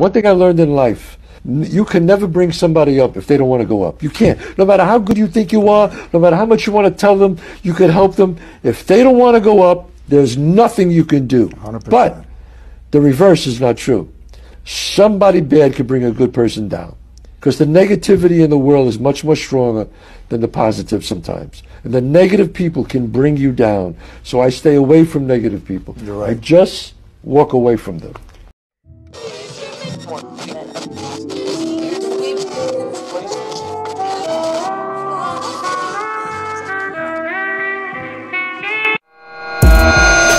One thing I learned in life, you can never bring somebody up if they don't want to go up. You can't. No matter how good you think you are, no matter how much you want to tell them, you can help them. If they don't want to go up, there's nothing you can do. 100%. But the reverse is not true. Somebody bad could bring a good person down. Because the negativity in the world is much more stronger than the positive sometimes. And the negative people can bring you down. So I stay away from negative people. You're right. I just walk away from them.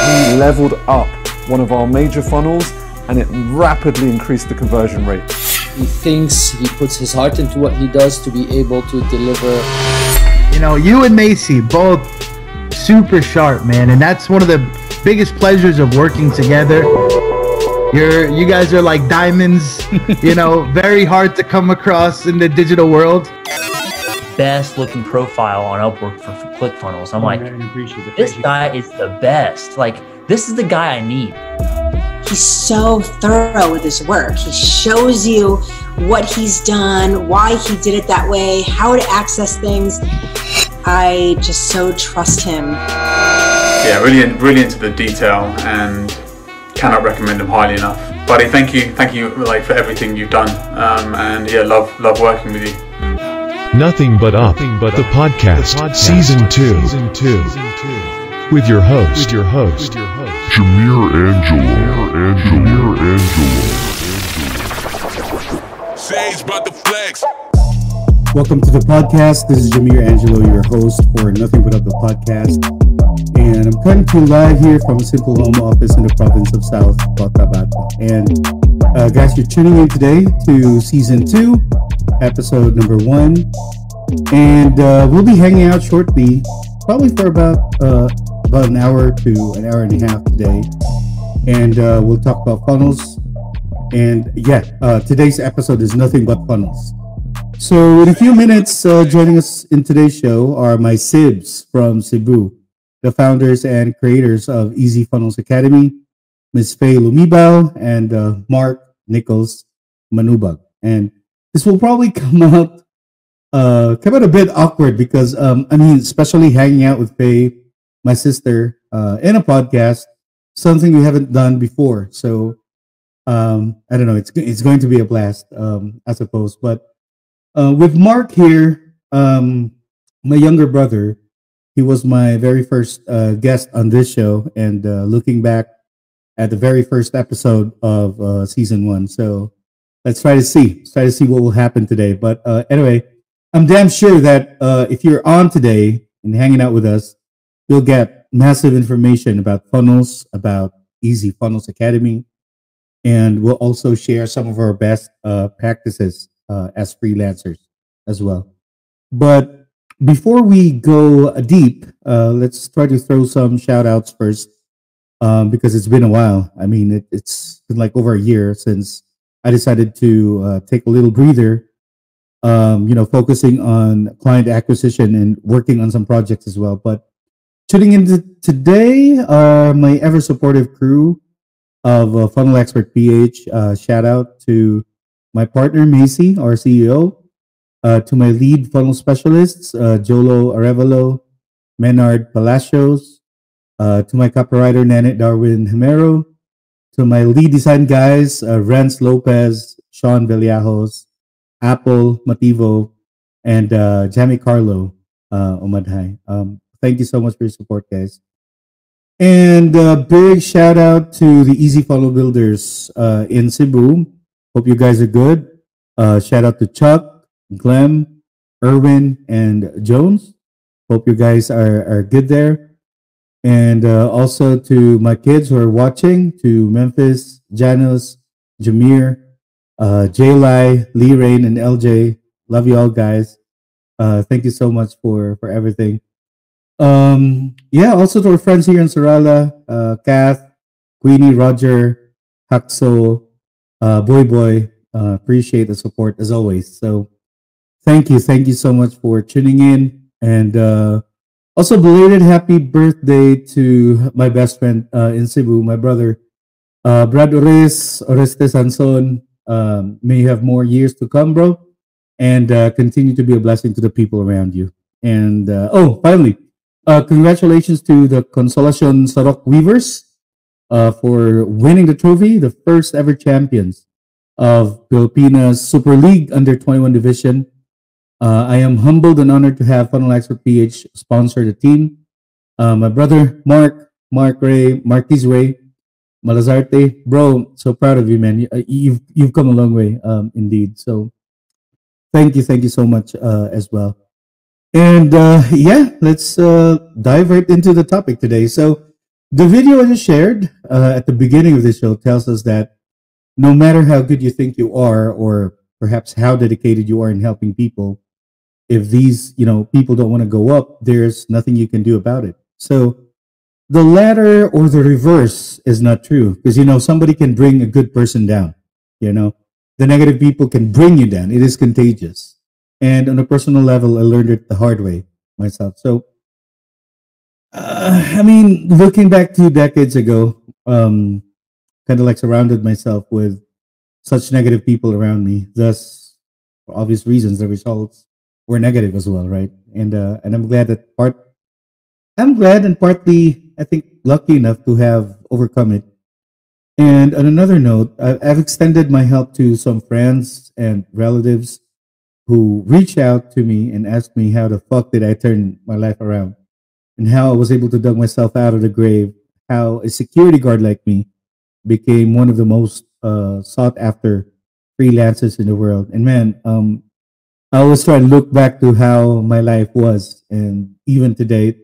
We leveled up one of our major funnels and it rapidly increased the conversion rate. He thinks he puts his heart into what he does to be able to deliver. You know, you and Macy, both super sharp, man. And that's one of the biggest pleasures of working together. You guys are like diamonds, you know, very hard to come across in the digital world. Best looking profile on Upwork for ClickFunnels. I'm like, this guy is the best. Like, this is the guy I need. He's so thorough with his work. He shows you what he's done, why he did it that way, how to access things. I just so trust him. Yeah, really into the detail and cannot recommend him highly enough. Buddy, thank you like for everything you've done. And yeah, love working with you. Nothing But Up, the podcast, Season 2. With your host, Jamir Angelo. Faye's about to flex. Welcome to the podcast. This is Jamir Angelo, your host for Nothing But Up, the podcast. And I'm coming to you live here from a simple home office in the province of South Cotabato. And guys, you're tuning in today to Season 2, episode number 1. And we'll be hanging out shortly, probably for about an hour to an hour and a half today. And we'll talk about funnels. And yeah, today's episode is nothing but funnels. So in a few minutes, joining us in today's show are my sibs from Cebu, the founders and creators of EZFunnels Academy, Ms. Faye Lomibao and Mark Nichols Manubag. And this will probably come out a bit awkward because, especially hanging out with Faye, my sister, in a podcast, something we haven't done before. So, I don't know, it's going to be a blast, I suppose. But with Mark here, my younger brother, he was my very first guest on this show, and looking back at the very first episode of season 1. So let's try to see what will happen today. But anyway, I'm damn sure that if you're on today and hanging out with us, you'll get massive information about funnels, about EZFunnels Academy, and we'll also share some of our best practices as freelancers as well. But before we go deep, let's try to throw some shout outs first, because it's been a while. I mean, it's been like over a year since I decided to take a little breather, focusing on client acquisition and working on some projects as well. But tuning into today are my ever supportive crew of Funnel Expert PH. Shout out to my partner, Macy, our CEO, to my lead funnel specialists, Jolo Arevalo, Menard Palacios, to my copywriter, Nanette Darwin Himero, to my lead design guys, Rance Lopez, Sean Villajos, Apple Mativo, and Jamie Carlo Omadhay. Thank you so much for your support, guys. And a big shout out to the EZFunnel builders in Cebu. Hope you guys are good. Shout out to Chuck, Clem, Erwin, and Jones. Hope you guys are good there. And also to my kids who are watching, to Memphis, Janos, Jamir, Jaylai, Lee Rain, and LJ. Love you all, guys. Thank you so much for everything. Also to our friends here in Sarala, Kath, Queenie, Roger, Haxo, Boy, appreciate the support as always. So thank you so much for tuning in, and also belated happy birthday to my best friend in Cebu, my brother, Brad Oreste Sanson. May you have more years to come, bro, and continue to be a blessing to the people around you. And finally, congratulations to the Consolacion Sarok Weavers for winning the trophy, the first ever champions of Filipinas Super League Under 21 Division. I am humbled and honored to have Funnel Expert PH sponsor the team. My brother Mark Ray, Marquis Ray, Malazarte, bro, so proud of you, man. You've come a long way, indeed. So thank you so much as well. And let's dive right into the topic today. So the video I just shared at the beginning of the show tells us that no matter how good you think you are, or perhaps how dedicated you are in helping people, if these people don't want to go up, there's nothing you can do about it. So the latter or the reverse is not true, because somebody can bring a good person down. The negative people can bring you down. It is contagious. And on a personal level, I learned it the hard way myself. So looking back 2 decades ago, kind of like surrounded myself with such negative people around me. Thus, for obvious reasons, the results were negative as well, right? And I'm glad and partly, I think, lucky enough to have overcome it. And on another note, I've extended my help to some friends and relatives who reached out to me and asked me how the fuck did I turn my life around, and how I was able to dug myself out of the grave, how a security guard like me became one of the most sought after freelancers in the world. And man, I always try to look back to how my life was, and even today,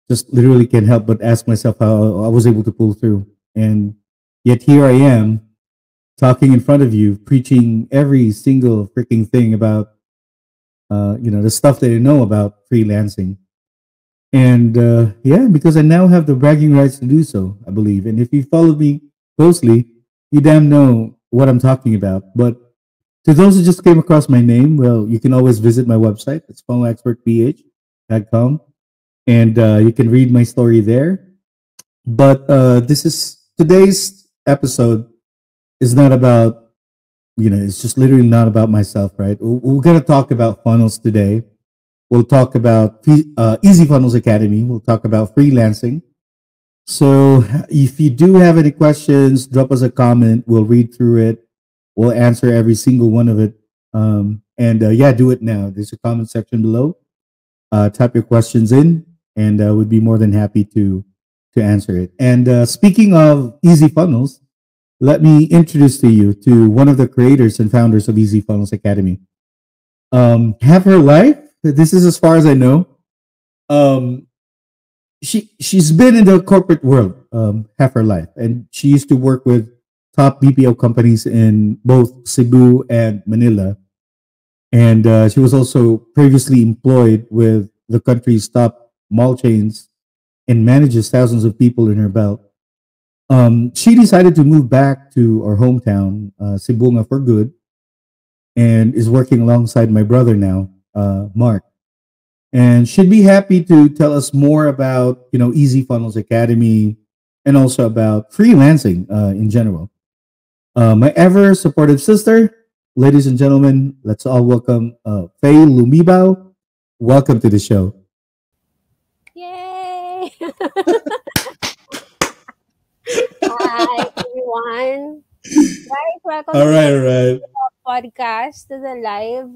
just literally can't help but ask myself how I was able to pull through. And yet here I am, talking in front of you, preaching every single freaking thing about, the stuff that I know about freelancing. And because I now have the bragging rights to do so, I believe. And if you followed me closely, you damn know what I'm talking about. But to those who just came across my name, well, you can always visit my website. It's funnelexpertph.com. And you can read my story there. But today's episode is not about, it's just literally not about myself, right? We're going to talk about funnels today. We'll talk about EZFunnels Academy. We'll talk about freelancing. So if you do have any questions, drop us a comment. We'll read through it. We'll answer every single one of it. Do it now. There's a comment section below. Type your questions in, and we'd be more than happy to answer it. And speaking of EZFunnels, let me introduce to you to one of the creators and founders of EZFunnels Academy. Have her life. This is as far as I know. She's been in the corporate world half her life, and she used to work with top BPO companies in both Cebu and Manila. And she was also previously employed with the country's top mall chains and manages thousands of people in her belt. She decided to move back to our hometown, Cebu, for good, and is working alongside my brother now, Mark. And she'd be happy to tell us more about, EZFunnels Academy, and also about freelancing in general. My ever supportive sister, ladies and gentlemen, let's all welcome Faye Lomibao. Welcome to the show. Yay! Hi, everyone. Guys, welcome All right. to the podcast, to the live.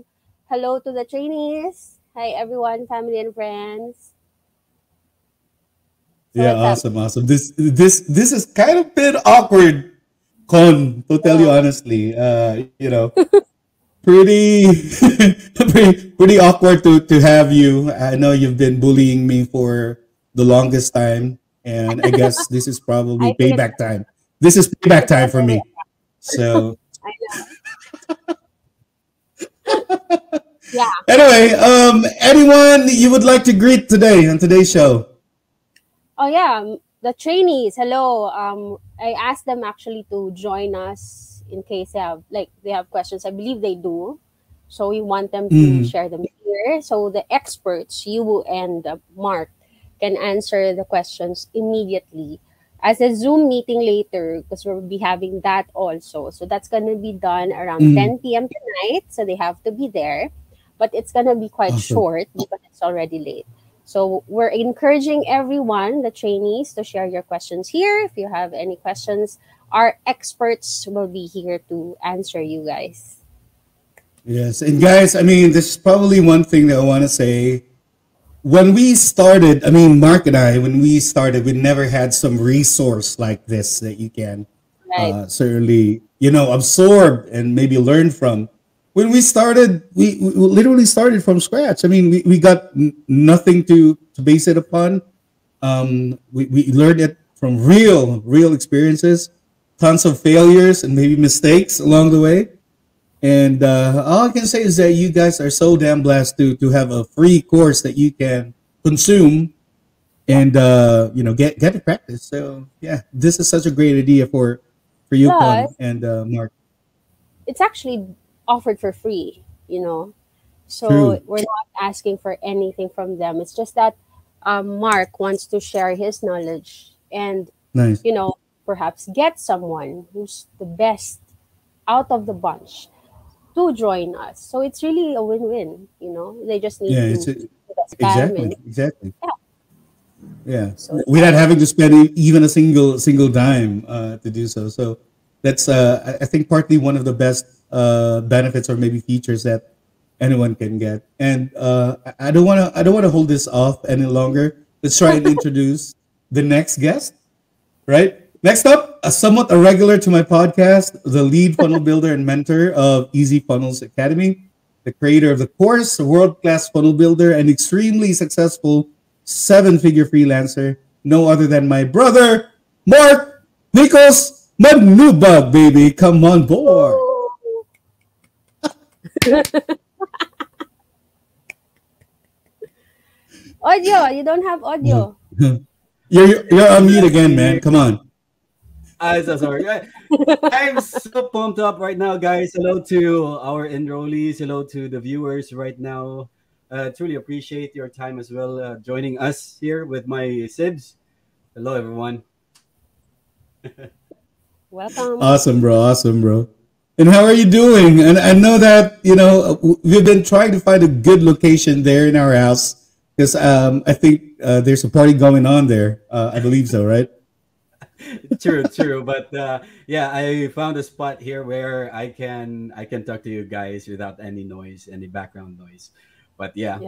Hello to the trainees. Hi, everyone, family and friends. So yeah, awesome. This is kind of been awkward, Con, to tell you honestly. Pretty pretty awkward to have you. I know you've been bullying me for the longest time, and I guess this is probably payback time. This is payback time for me. So I know. Yeah. Anyway, anyone you would like to greet today on today's show? Oh yeah, the trainees. Hello. I asked them actually to join us in case they have questions. I believe they do. So we want them to share them here. So the experts, you and Mark, can answer the questions immediately. as a Zoom meeting later, because we'll be having that also. So that's gonna be done around 10 p.m. tonight. So they have to be there, but it's gonna be quite short because it's already late. So we're encouraging everyone, the trainees, to share your questions here. If you have any questions, our experts will be here to answer you guys. Yes, and guys, I mean, this is probably one thing that I want to say. When we started, I mean, Mark and I, when we started, we never had some resource like this that you can certainly, absorb and maybe learn from. When we started, we literally started from scratch. I mean, we got nothing to base it upon. We learned it from real experiences, tons of failures and maybe mistakes along the way. And all I can say is that you guys are so damn blessed to have a free course that you can consume and get to practice. So yeah, this is such a great idea for you, Con and Mark. It's actually offered for free, so True. We're not asking for anything from them. It's just that Mark wants to share his knowledge and Nice. Perhaps get someone who's the best out of the bunch to join us. So it's really a win-win. They just need to exactly. Yeah. So We're not having to spend even a single dime to do so. So that's I think partly one of the best benefits or maybe features that anyone can get. And I don't want to hold this off any longer. Let's try and introduce the next guest. Right. Next up, somewhat a regular to my podcast, the lead funnel builder and mentor of EZFunnels Academy, the creator of the course, a world-class funnel builder, and extremely successful 7-figure freelancer, no other than my brother, Mark Nichols, my new bug, baby. Come on board. Audio, you don't have audio. You're on mute again, man. Come on. I'm so sorry. I'm so pumped up right now, guys. Hello to our enrollees. Hello to the viewers right now. Truly appreciate your time as well, joining us here with my sibs. Hello, everyone. Welcome. Awesome, bro. And how are you doing? And I know that, we've been trying to find a good location there in our house because I think there's a party going on there. I believe so, right? True. But yeah, I found a spot here where I can talk to you guys without any noise, any background noise. But yeah.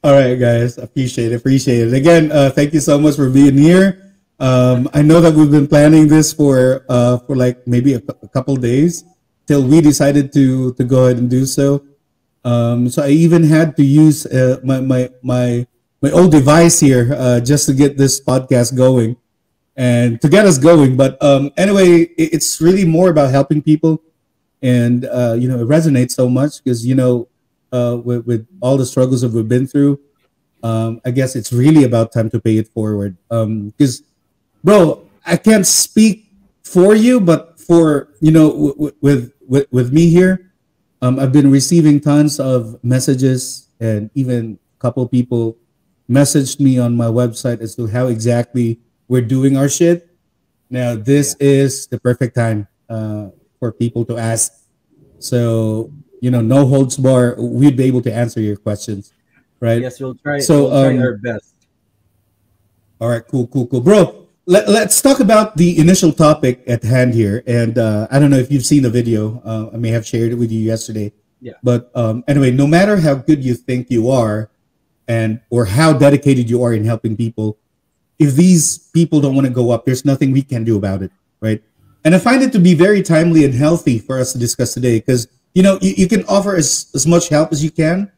All right, guys. Appreciate it. Again, thank you so much for being here. I know that we've been planning this for like maybe a couple days till we decided to go ahead and do so. So I even had to use my old device here just to get this podcast going and to get us going. But anyway, it's really more about helping people, and it resonates so much because with all the struggles that we've been through, I guess it's really about time to pay it forward. Because, bro, I can't speak for you, but for with me here, I've been receiving tons of messages, and even a couple people messaged me on my website as to how exactly we're doing our shit. Now, this is the perfect time for people to ask. So, no holds bar. We'd be able to answer your questions, right? Yes, we'll try. So, we'll try our best. All right, cool. Bro, let's talk about the initial topic at hand here. And I don't know if you've seen the video. I may have shared it with you yesterday. Yeah. But anyway, no matter how good you think you are, or how dedicated you are in helping people, if these people don't want to go up, there's nothing we can do about it, right? And I find it to be very timely and healthy for us to discuss today because, you can offer as much help as you can,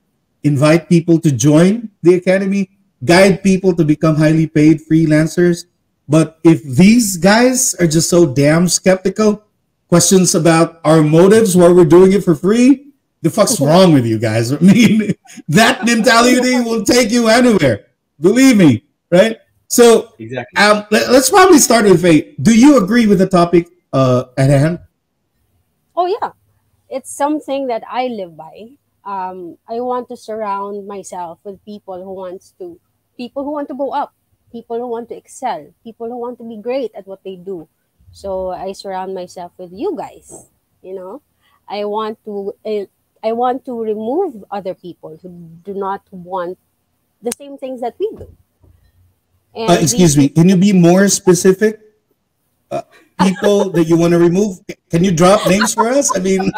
invite people to join the academy, guide people to become highly paid freelancers. But if these guys are just so damn skeptical, questions about our motives, why we're doing it for free, the fuck's wrong with you guys? I mean, that mentality will take you anywhere. Believe me, right? So, exactly. Let's probably start with Faye. Do you agree with the topic at hand? Oh yeah, it's something that I live by. I want to surround myself with people who want to go up. people who want to excel, people who want to be great at what they do. So I surround myself with you guys. You know, I want to remove other people who do not want the same things that we do. And excuse me, can you be more specific? People that you want to remove? Can you drop names for us? I mean,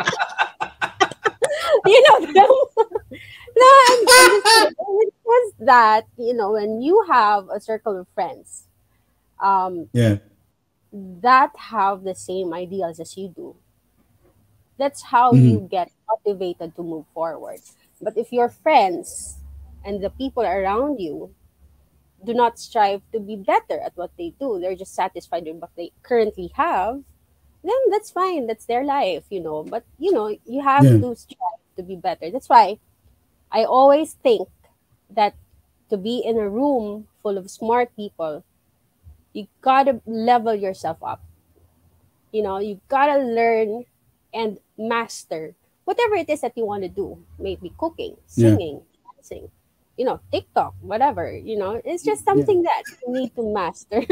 you know them. No, it's just that, you know, when you have a circle of friends, that have the same ideals as you do, that's how you get motivated to move forward. But if your friends and the people around you do not strive to be better at what they do, they're just satisfied with what they currently have, then that's fine. That's their life, you know. But, you know, you have to strive to be better. That's why I always think that to be in a room full of smart people, you gotta level yourself up. You know, you gotta learn and master whatever it is that you want to do. Maybe cooking, singing, dancing, you know, TikTok, whatever. You know, it's just something that you need to master.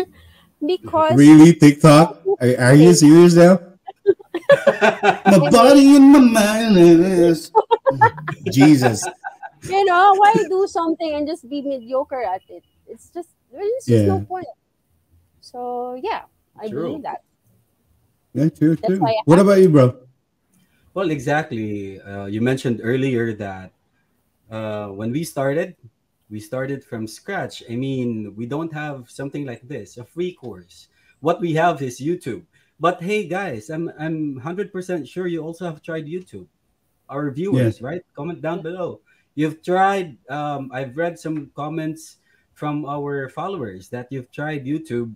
Because really, TikTok? Are you serious now? My body and my mind is Jesus. You know, why do something and just be mediocre at it? It's just there's no point. So yeah, I believe that. Yeah, true. What about you, bro? Well, exactly. You mentioned earlier that when we started from scratch. I mean, we don't have something like this, a free course. What we have is YouTube. But hey, guys, I'm 100% sure you also have tried YouTube. Our viewers, right? Comment down below. You've tried. I've read some comments from our followers that you've tried YouTube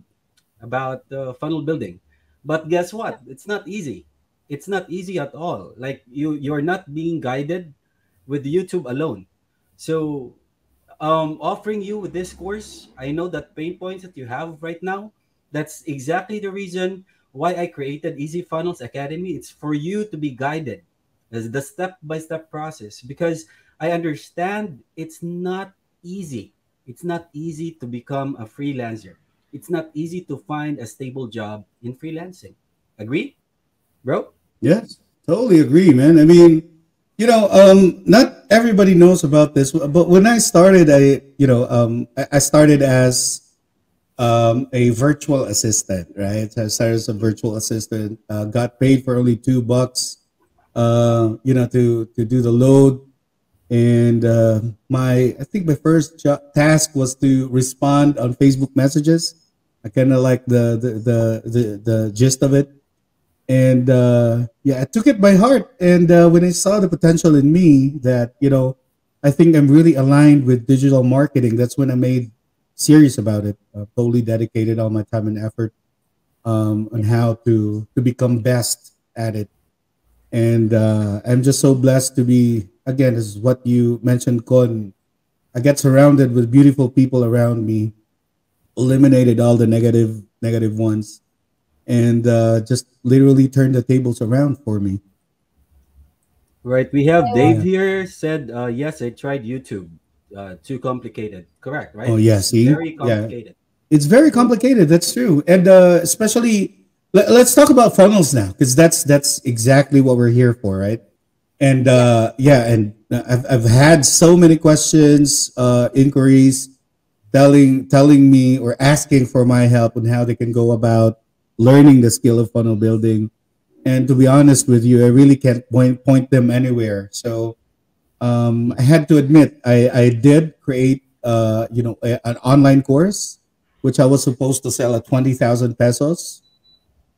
about funnel building. But guess what? It's not easy. It's not easy at all. Like you're not being guided with YouTube alone. So offering you with this course, I know that pain points that you have right now, that's exactly the reason why I created EZFunnels Academy. It's for you to be guided as the step-by-step process, because I understand it's not easy. It's not easy to become a freelancer. It's not easy to find a stable job in freelancing. Agree, bro? Yes, totally agree, man. I mean, you know, not everybody knows about this, but when I started, I started as a virtual assistant, right? I started as a virtual assistant, got paid for only $2, you know, to do the load. And I think my first task was to respond on Facebook messages. I kind of like the gist of it. And I took it by heart. And when I saw the potential in me that, you know, I think I'm really aligned with digital marketing, that's when I made serious about it. Totally dedicated all my time and effort on how to become best at it. And I'm just so blessed to be, again, as what you mentioned, Con. I get surrounded with beautiful people around me, eliminated all the negative ones, and just literally turned the tables around for me. Right. We have Dave here said, yes, I tried YouTube. Too complicated. Correct, right? Oh, yeah, see? Very complicated. Yeah. It's very complicated. That's true. And especially, let's talk about funnels now, because that's exactly what we're here for, right? And and I've had so many questions, inquiries, telling me or asking for my help on how they can go about learning the skill of funnel building. And to be honest with you, I really can't point them anywhere. So I had to admit, I did create an online course, which I was supposed to sell at 20,000 pesos.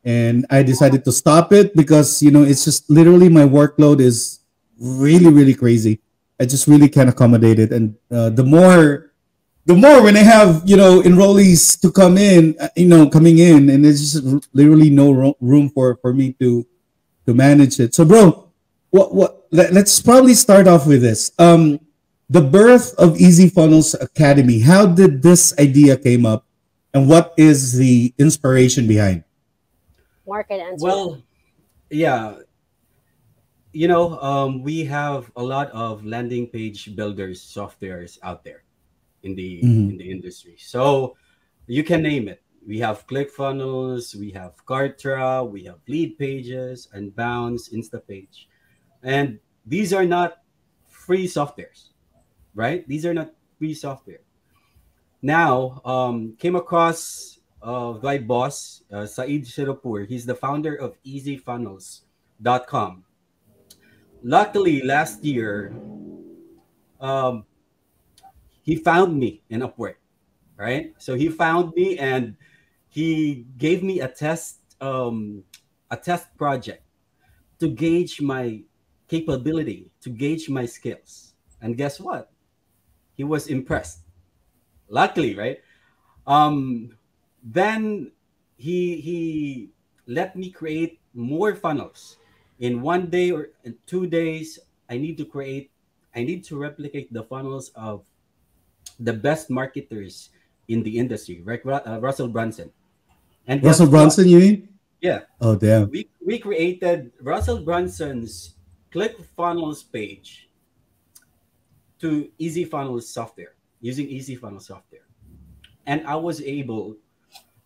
And I decided to stop it because, you know, it's just literally my workload is really, really crazy. I just really can't accommodate it. And the more when I have, you know, enrollees to coming in, and there's just literally no room for me to manage it. So, bro, let's probably start off with this. The birth of EZFunnels Academy. How did this idea came up, and what is the inspiration behind? Market answer. Well, yeah, you know, we have a lot of landing page builders softwares out there in the industry. So You can name it. We have ClickFunnels, we have Kartra, we have Lead Pages, Unbounce, InstaPage. And these are not free softwares, right? These are not free software. Now, came across my boss, Saeed Shirapur. He's the founder of EZFunnels.com. Luckily, last year, he found me in Upwork, right? So he found me and he gave me a test project to gauge my capability, to gauge my skills. And guess what? He was impressed. Luckily, right? Then he let me create more funnels. In 1 day or in 2 days, I need to replicate the funnels of the best marketers in the industry, right? Russell Brunson. And Russell Brunson, you mean? Yeah. Oh, damn. We created Russell Brunson's ClickFunnels page to EZFunnels software, using EZFunnels software. And I was able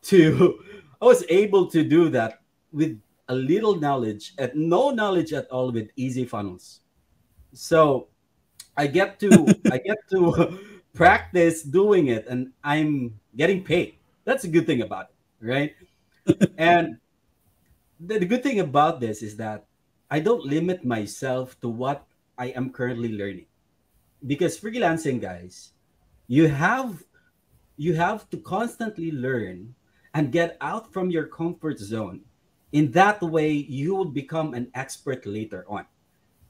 to do that with a little knowledge and no knowledge at all with EZFunnels. So I get to practice doing it, and I'm getting paid. That's a good thing about it, right? And the good thing about this is that I don't limit myself to what I am currently learning, because freelancing, guys, you have to constantly learn and get out from your comfort zone. In that way, you will become an expert later on,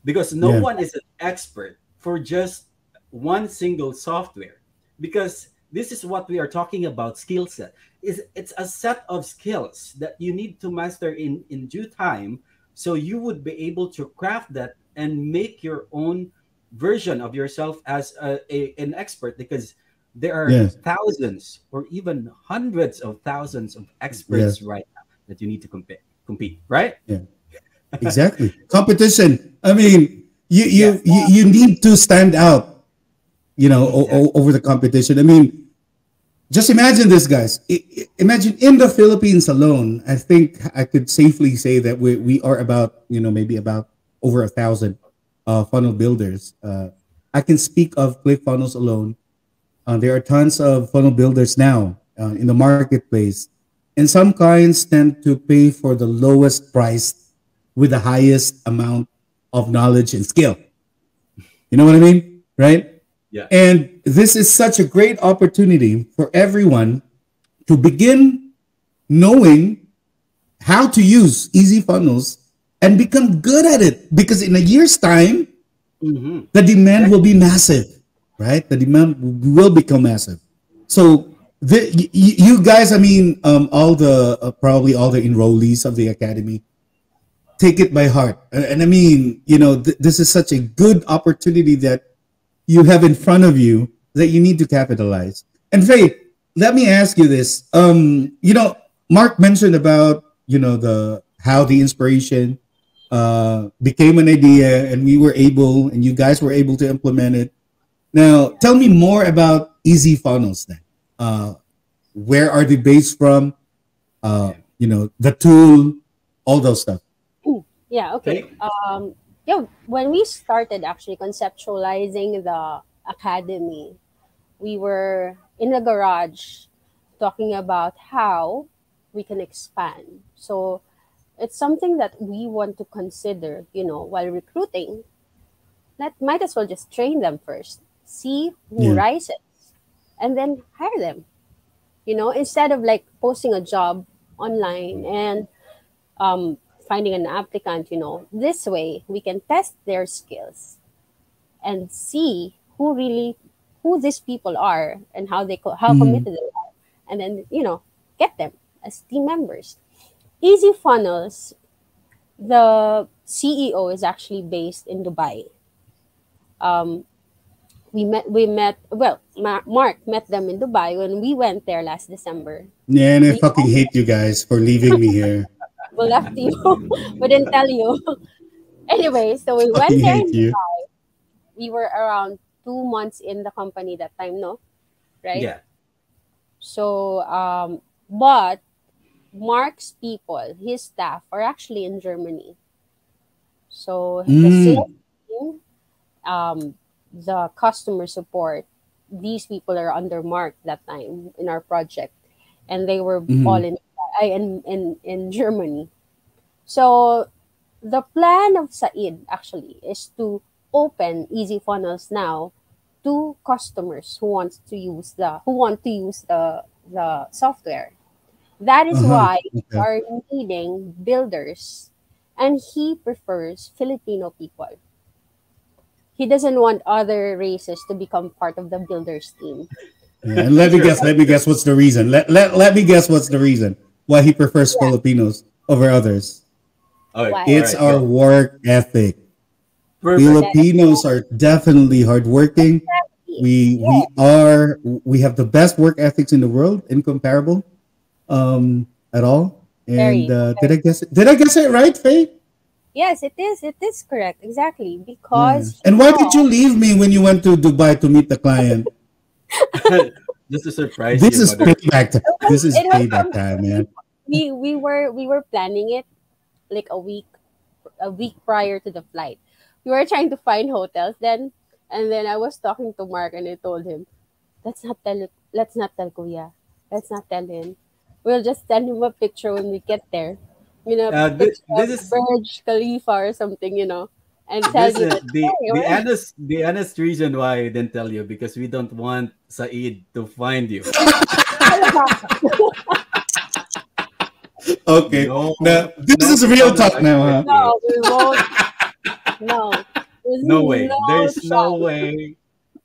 because no one is an expert for just one single software, because this is what we are talking about. Skill set it's a set of skills that you need to master in due time, so you would be able to craft that and make your own version of yourself as an expert, because there are thousands or even hundreds of thousands of experts right now that you need to compete, right? Exactly. Competition. I mean, you need to stand out, over the competition. I mean, just imagine this, guys. Imagine in the Philippines alone, I think I could safely say that we are about, maybe about over 1,000 funnel builders. I can speak of ClickFunnels alone. There are tons of funnel builders now in the marketplace, and some clients tend to pay for the lowest price with the highest amount of knowledge and skill. You know what I mean? Right? Yeah. And this is such a great opportunity for everyone to begin knowing how to use EZFunnels and become good at it, because in a year's time, the demand will be massive, right? The demand will become massive. So you guys, I mean, all the probably all the enrollees of the academy, take it by heart. And I mean, this is such a good opportunity that you have in front of you that you need to capitalize. And Faye, let me ask you this. Mark mentioned about, how the inspiration became an idea, and you guys were able to implement it. Now, tell me more about EZFunnels then. Where are they based from? The tool, all those stuff. Yeah, okay. When we started actually conceptualizing the academy, we were in the garage talking about how we can expand. So it's something that we want to consider, while recruiting. Might as well just train them first, see who rises, and then hire them. Instead of like posting a job online and finding an applicant, this way we can test their skills and see who these people are and how committed they are, and then get them as team members. EZFunnels, the CEO is actually based in Dubai. Mark met them in Dubai when we went there last December. Yeah, and I fucking hate you guys for leaving me here. We left you. We didn't tell you. Anyway, so we went there in Dubai. We were around 2 months in the company that time, no? Right? Yeah. So, but Mark's people, his staff, are actually in Germany. So the sales team, the customer support, these people are under Mark that time in our project, and they were all in Germany. So the plan of Said actually is to open EZFunnels now to customers who want to use the software. That is why we are needing builders, and he prefers Filipino people. He doesn't want other races to become part of the builders team. Yeah, and let me guess what's the reason. Let me guess what's the reason why he prefers Filipinos over others. It's our work ethic. Perfect. Filipinos are definitely hardworking. We have the best work ethics in the world, incomparable at all. And did I guess it right, Faye? Yes, it is. It is correct. Exactly. Because And why did you leave me when you went to Dubai to meet the client? Just a surprise. This is payback time. This is payback time, man. We were planning it like a week prior to the flight. We were trying to find hotels then, and then I was talking to Mark and I told him, let's not tell Kuya. Let's not tell him. We'll just send him a picture when we get there. You know, this is Burj Khalifa or something, you know, and tell you that, the honest reason why I didn't tell you, because we don't want Said to find you. Okay. Now, this is real talk now, huh? No, we won't. No. No way. There's no way.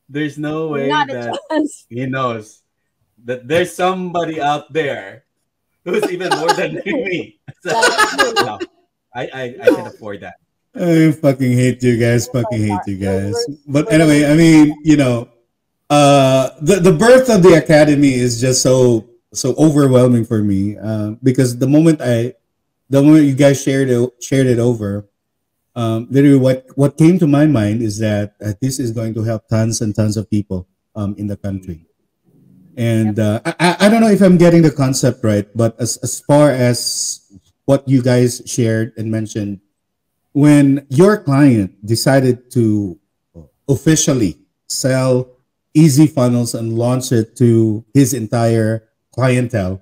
There's no way Not a that chance. he knows that there's somebody out there who's even more than me. So, no, I can afford that. I fucking hate you guys. Fucking hate you guys. But anyway, I mean, you know, the birth of the academy is just so overwhelming for me, because the moment you guys shared it over, literally what came to my mind is that this is going to help tons and tons of people in the country. And I don't know if I'm getting the concept right, but as far as what you guys shared and mentioned, when your client decided to officially sell EZFunnels and launch it to his entire clientele,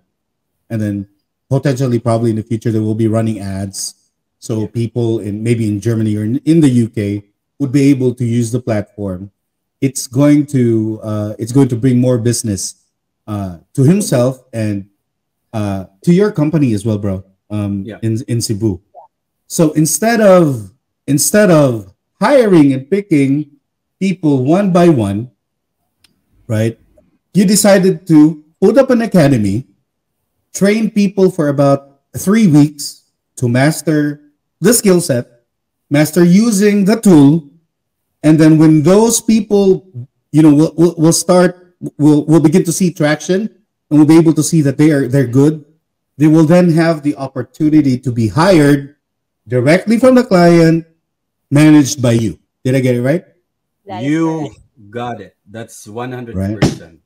and then potentially probably in the future they will be running ads, so people maybe in Germany or in the UK would be able to use the platform. It's going to bring more business to himself and to your company as well, bro. In Cebu. So instead of hiring and picking people one by one, right? You decided to put up an academy, train people for about 3 weeks to master the skill set, master using the tool, and then when those people, you know, will begin to see traction and will be able to see that they're good, they will then have the opportunity to be hired directly from the client, managed by you. Did I get it right? You got it. That's 100%. Right.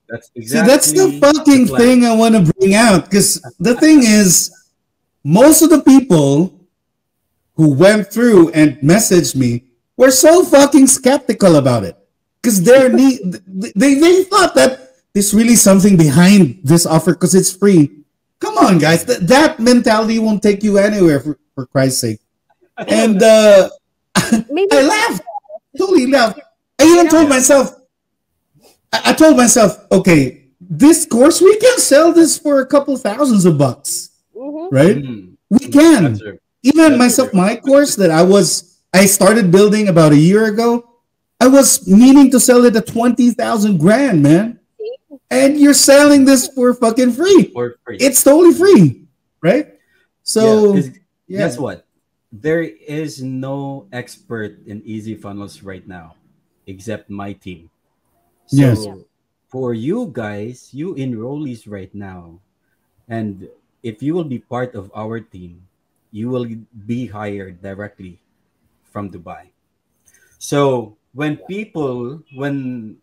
That's exactly. See, that's the fucking thing I want to bring out, because the thing is, most of the people who went through and messaged me were so fucking skeptical about it, because they thought that there's really something behind this offer because it's free. Come on, guys. That mentality won't take you anywhere, for Christ's sake. And I laughed. Totally laughed. I even told myself, I told myself, okay, this course, we can sell this for a couple thousands of bucks. Right? We can. Even myself, my course that I started building about a year ago, I was meaning to sell it at 20,000 grand, man. And you're selling this for fucking free. For free. It's totally free, right? So, guess what? There is no expert in EZFunnels right now, except my team. So, for you guys, you enrollees right now, and if you will be part of our team, you will be hired directly from Dubai. So, when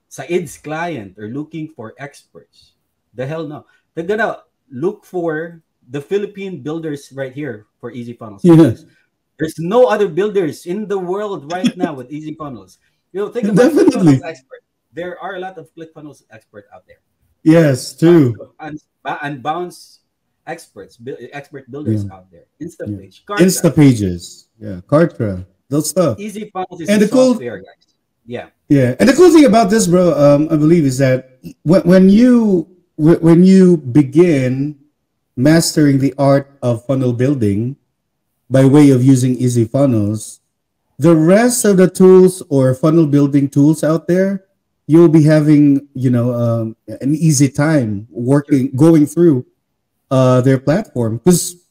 Said's client are looking for experts, The hell no. They're gonna look for the Philippine builders right here for EZFunnels. Yeah. There's no other builders in the world right now with EZFunnels. Think about Definitely. ClickFunnels expert. There are a lot of ClickFunnels expert out there. Yes, true. And bounce experts, expert builders out there. Instapage, Instapages, Kartra, those stuff. EZFunnels is and the the cool software, guys. Yeah. And the cool thing about this, bro, I believe, is that when you begin mastering the art of funnel building by way of using EZFunnels, the rest of the tools or funnel building tools out there, you'll be having, an easy time going through their platform, because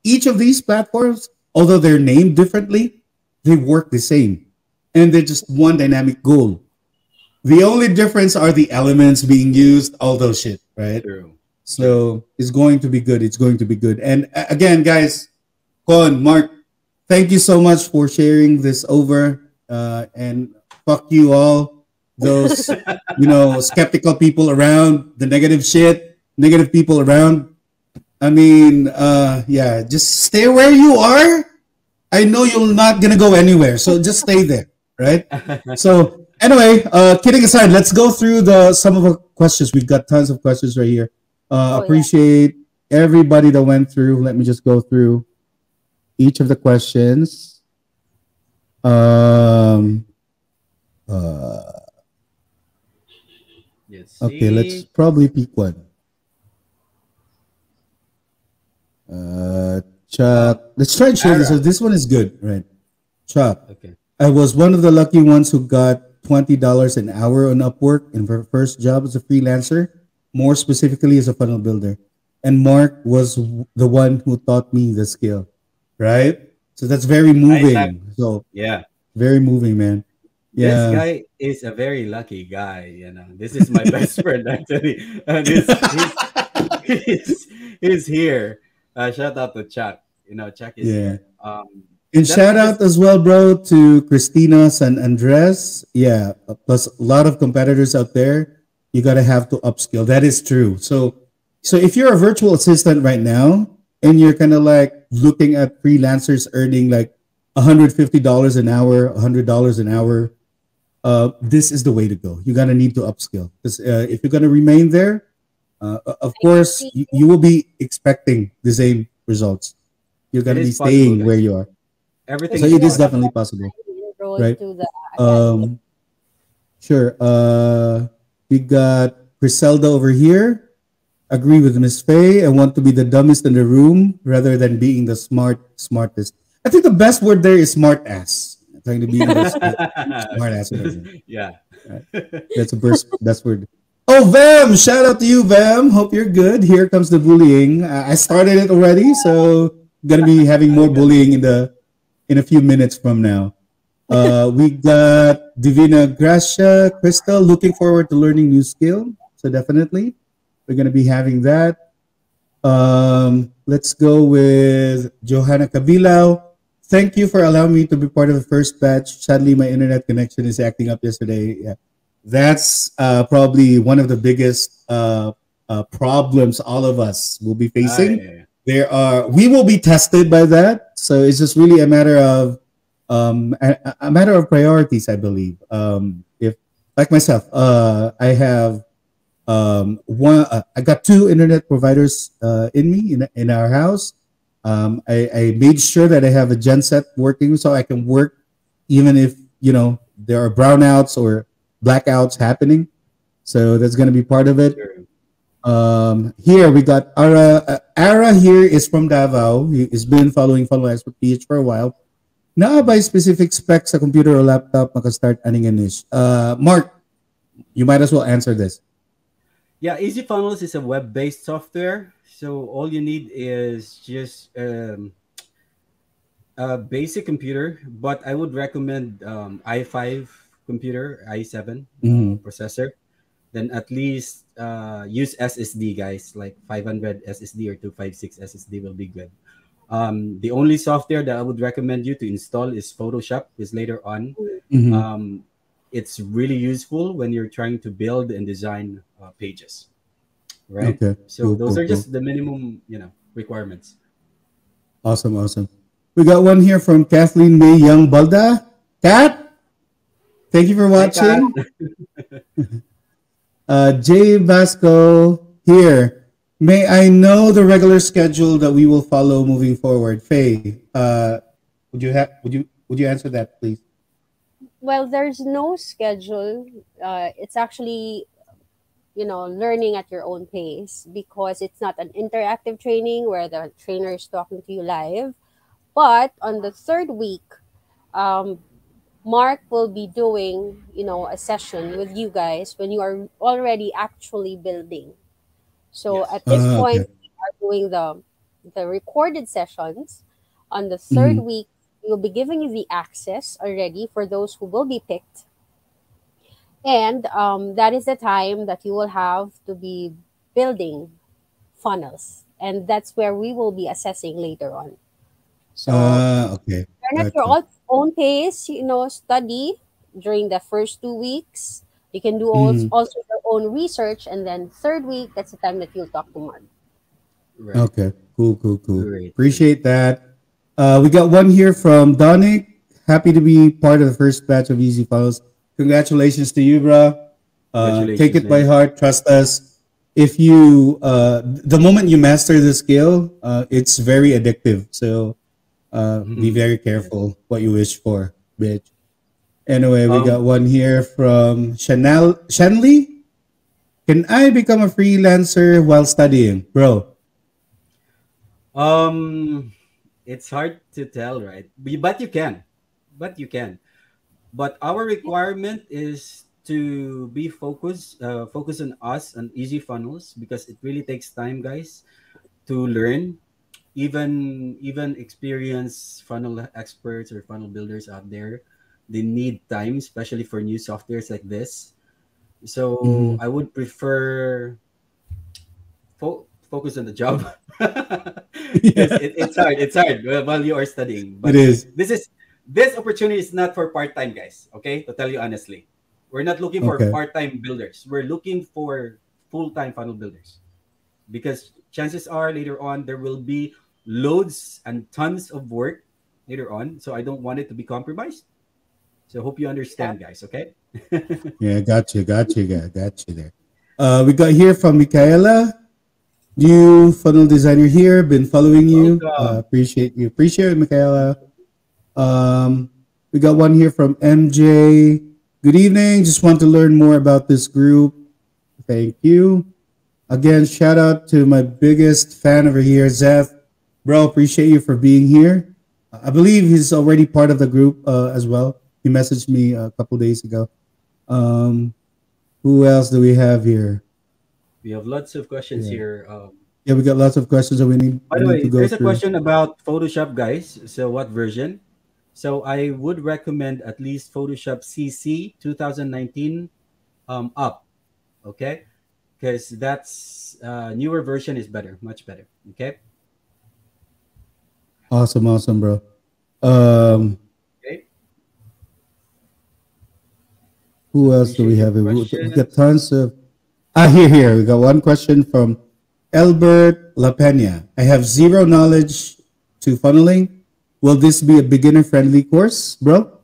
each of these platforms, although they're named differently, they work the same, and they're just one dynamic goal. The only difference are the elements being used, all those shit, right? True. So it's going to be good. It's going to be good. And again, guys, Con, Mark, thank you so much for sharing this over. And fuck you all, those skeptical people around, the negative people around. I mean, just stay where you are. I know you're not gonna go anywhere, so just stay there, right? So anyway, kidding aside, let's go through some of the questions. We've got tons of questions right here. Appreciate everybody that went through. Let me just go through each of the questions. Okay, let's probably pick one. Chuck, let's try and share this. So this one is good, right? Chuck, okay. I was one of the lucky ones who got $20 an hour on Upwork in her first job as a freelancer, more specifically as a funnel builder. And Mark was the one who taught me the skill, right? So that's very moving. So yeah, very moving, man. Yeah. This guy is a very lucky guy. This is my best friend actually. He's here. Shout out to Chuck. Chuck is here. And shout out as well, bro, to Christina San Andres. Yeah, plus a lot of competitors out there. You gotta have to upskill. That is true. So if you're a virtual assistant right now and you're kind of like looking at freelancers earning like $150 an hour, $100 an hour, this is the way to go. You're gonna need to upskill, because if you're gonna remain there, of course, you will be expecting the same results. You're gonna be staying where you are. Everything. So it is definitely possible, right? Sure. We got Griselda over here. Agree with Miss Faye. I want to be the dumbest in the room rather than being the smartest. I think the best word there is smart ass. Trying to be the smart ass. Yeah. Right. That's a best word. Oh, Vam! Shout out to you, Vam. Hope you're good. Here comes the bullying. I started it already, so gonna be having more bullying in a few minutes from now. We got Divina Gracia, Crystal. Looking forward to learning new skill. So definitely, we're gonna be having that. Let's go with Johanna Kabilao. Thank you for allowing me to be part of the first batch. Sadly, my internet connection is acting up yesterday. Yeah. That's probably one of the biggest problems all of us will be facing. We will be tested by that, so it's just really a matter of priorities, I believe. If, like myself, I have I got two internet providers in our house. I made sure that I have a genset working, so I can work even if there are brownouts or blackouts happening. So that's going to be part of it. Here we got Ara. Ara here is from Davao. He's been following Funnel Expert PH for a while. Now, by specific specs sa computer or laptop, makastart aning anish. Mark, you might as well answer this. Yeah, EZFunnels is a web-based software. So all you need is just a basic computer, but I would recommend i5 computer, i7 processor. Then at least use SSD, guys, like 500 SSD or 256 SSD will be good. The only software that I would recommend you to install is Photoshop, is later on. It's really useful when you're trying to build and design pages. right? Okay. So Cool, those cool, are cool. just the minimum, requirements. Awesome, awesome. We got one here from Kathleen May Young Balda. Kat, thank you for Hi, Kat. watching. Jay Vasco here. May I know the regular schedule that we will follow moving forward? Faye, would you answer that, please? Well, there's no schedule. It's actually, learning at your own pace, because it's not an interactive training where the trainer is talking to you live. But on the third week, Mark will be doing, a session with you guys when you are already actually building. So at this point, Okay. we are doing the recorded sessions. On the third week, we will be giving you the access already for those who will be picked. And that is the time that you will have to be building funnels. And that's where we will be assessing later on. So Okay. learn at your Gotcha. own pace, study during the first 2 weeks. You can do Mhm. also your own research. And then third week, that's the time that you'll talk to Mark. Right. Okay. Cool, cool, cool. Great. Appreciate that. We got one here from Donick. Happy to be part of the first batch of EZFunnels. Congratulations to you, bro. Take it by man. heart. Trust us. If you, the moment you master the skill, it's very addictive. So be very careful what you wish for, bitch. Anyway, we got one here from Shanley. Can I become a freelancer while studying, bro? It's hard to tell, right? But you can. But our requirement is to be focused on us and EZFunnels, because it really takes time, guys, to learn. Even experienced funnel experts or funnel builders out there, they need time, especially for new softwares like this. So I would prefer focus on the job. Because it's hard. It's hard while you are studying. But It is. this opportunity is not for part-time guys. Okay, to tell you honestly, we're not looking for Okay. part-time builders. We're looking for full-time funnel builders, because chances are later on there will be loads and tons of work later on. So I don't want it to be compromised. So hope you understand, guys. Okay. Yeah, got you there. We got here from Michaela, new funnel designer here. Been following you. Appreciate it, Michaela. We got one here from MJ. Good evening. Just want to learn more about this group. Thank you. Again, shout out to my biggest fan over here, Zeph. Bro, appreciate you for being here. I believe he's already part of the group as well. He messaged me a couple days ago. Who else do we have here? We have lots of questions here. Yeah, we got lots of questions that we need. By the we need way, to go there's a through. question about Photoshop, guys. So what version? So I would recommend at least Photoshop CC 2019 up. Okay, because that's newer version is better, much better. Okay. Awesome, bro. Okay. Who else do we have? We got tons of. Here. We got one question from Albert La Peña. I have zero knowledge to funneling. Will this be a beginner-friendly course, bro?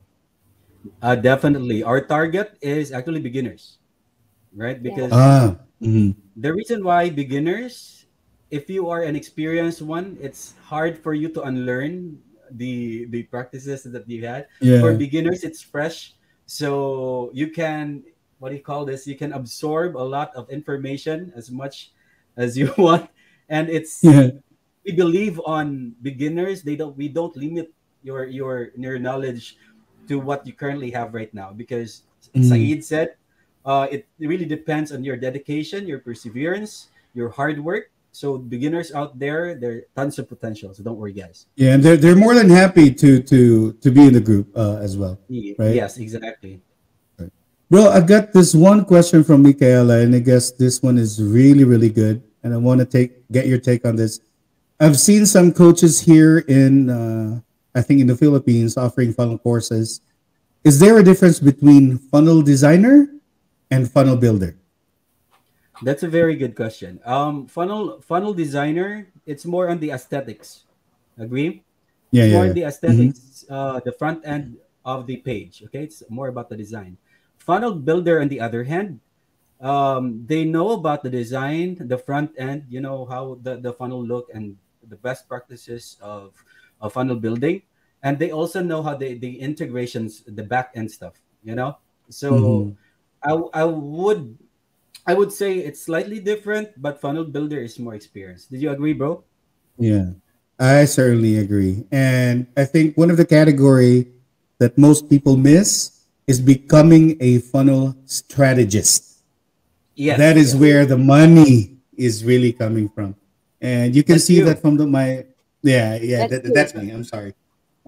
Definitely. Our target is actually beginners, right? Because the reason why beginners, if you are an experienced one, it's hard for you to unlearn the practices that you had. Yeah. For beginners, it's fresh. So you can, what do you call this? You can absorb a lot of information as much as you want. And it's, we believe on beginners. We don't limit your knowledge to what you currently have right now, because Saeed said, it really depends on your dedication, your perseverance, your hard work. So beginners out there, there are tons of potential. So don't worry, guys. Yeah, and they're more than happy to be in the group as well. Right? Yes, exactly. Right. Bro, I got this one question from Michaela, and I guess this one is really, really good. And I want to get your take on this. I've seen some coaches here in, I think in the Philippines, offering funnel courses. Is there a difference between funnel designer and funnel builder? That's a very good question. Funnel designer, it's more on the aesthetics. Agree? Yeah, It's yeah, more on yeah. the Mhm. aesthetics, the front end of the page. Okay, it's more about the design. Funnel builder, on the other hand, they know about the design, the front end. You know how the funnel look and the best practices of funnel building, and they also know how the integrations, the back end stuff. You know, so Mhm. I would say it's slightly different, but funnel builder is more experienced. Did you agree, bro? Yeah, I certainly agree. And I think one of the category that most people miss is becoming a funnel strategist. That Yes, is yes. where the money is really coming from. And you can That's see that you. from my, yeah, yeah, That's you. that's me. I'm sorry.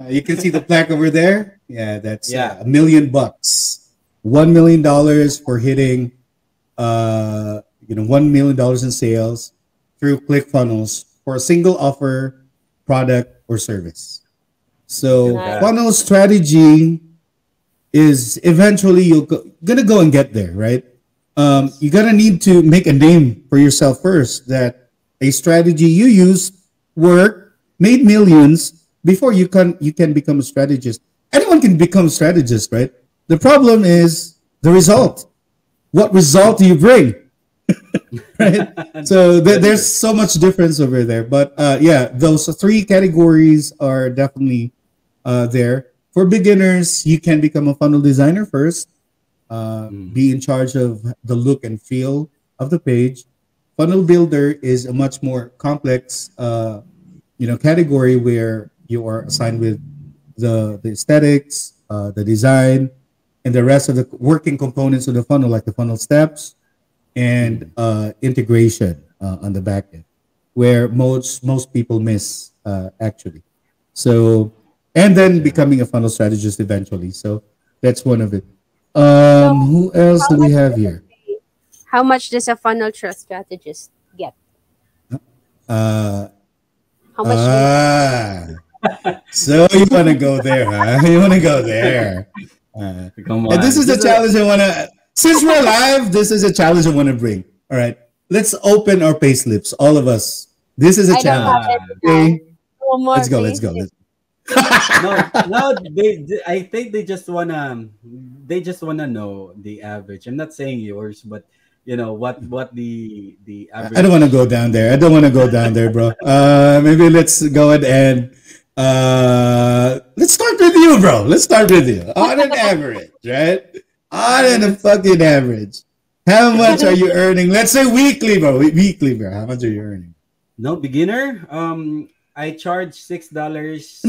You can see the plaque over there. Yeah, that's Yeah. $1 million, $1 million for hitting, $1 million in sales through ClickFunnels for a single offer, product, or service. Look at So Nice. that. funnel strategy is eventually gonna go and get there, right? Yes. You're gonna need to make a name for yourself first. That a strategy you used worked, made millions before you can become a strategist. Anyone can become a strategist, right? The problem is the result. What result do you bring? Right? So That's there's true. so much difference over there. But yeah, those three categories are definitely there. For beginners, you can become a funnel designer first, Mm. be in charge of the look and feel of the page. Funnel builder is a much more complex, category where you are assigned with the aesthetics, the design, and the rest of the working components of the funnel, like the funnel steps and Mm. integration on the back end, where most people miss actually. So, and then Yeah. becoming a funnel strategist eventually. So that's one of it. So Who else how do we much have does it here? pay? How much does a funnel trust strategist get? Uh, How much do you ah, so you want to go there, huh? You want to go there. Come And this on. is a Just a challenge I want to, since we're live, this is a challenge I want to bring. All right. Let's open our pay slips, all of us. This is a I don't have challenge. nah. any now. Okay. No more Let's go. Let's please. go. Let's No, no, I think they just wanna know the average. I'm not saying yours, but what the I don't want to go average. down there. I don't want to go down there, bro. Maybe let's go ahead and let's start with you, bro. Let's start with you. On an average, right? On an Let's fucking average. How much are you earning? Let's say weekly, bro. Weekly, bro. How much are you earning? No beginner. I charge $6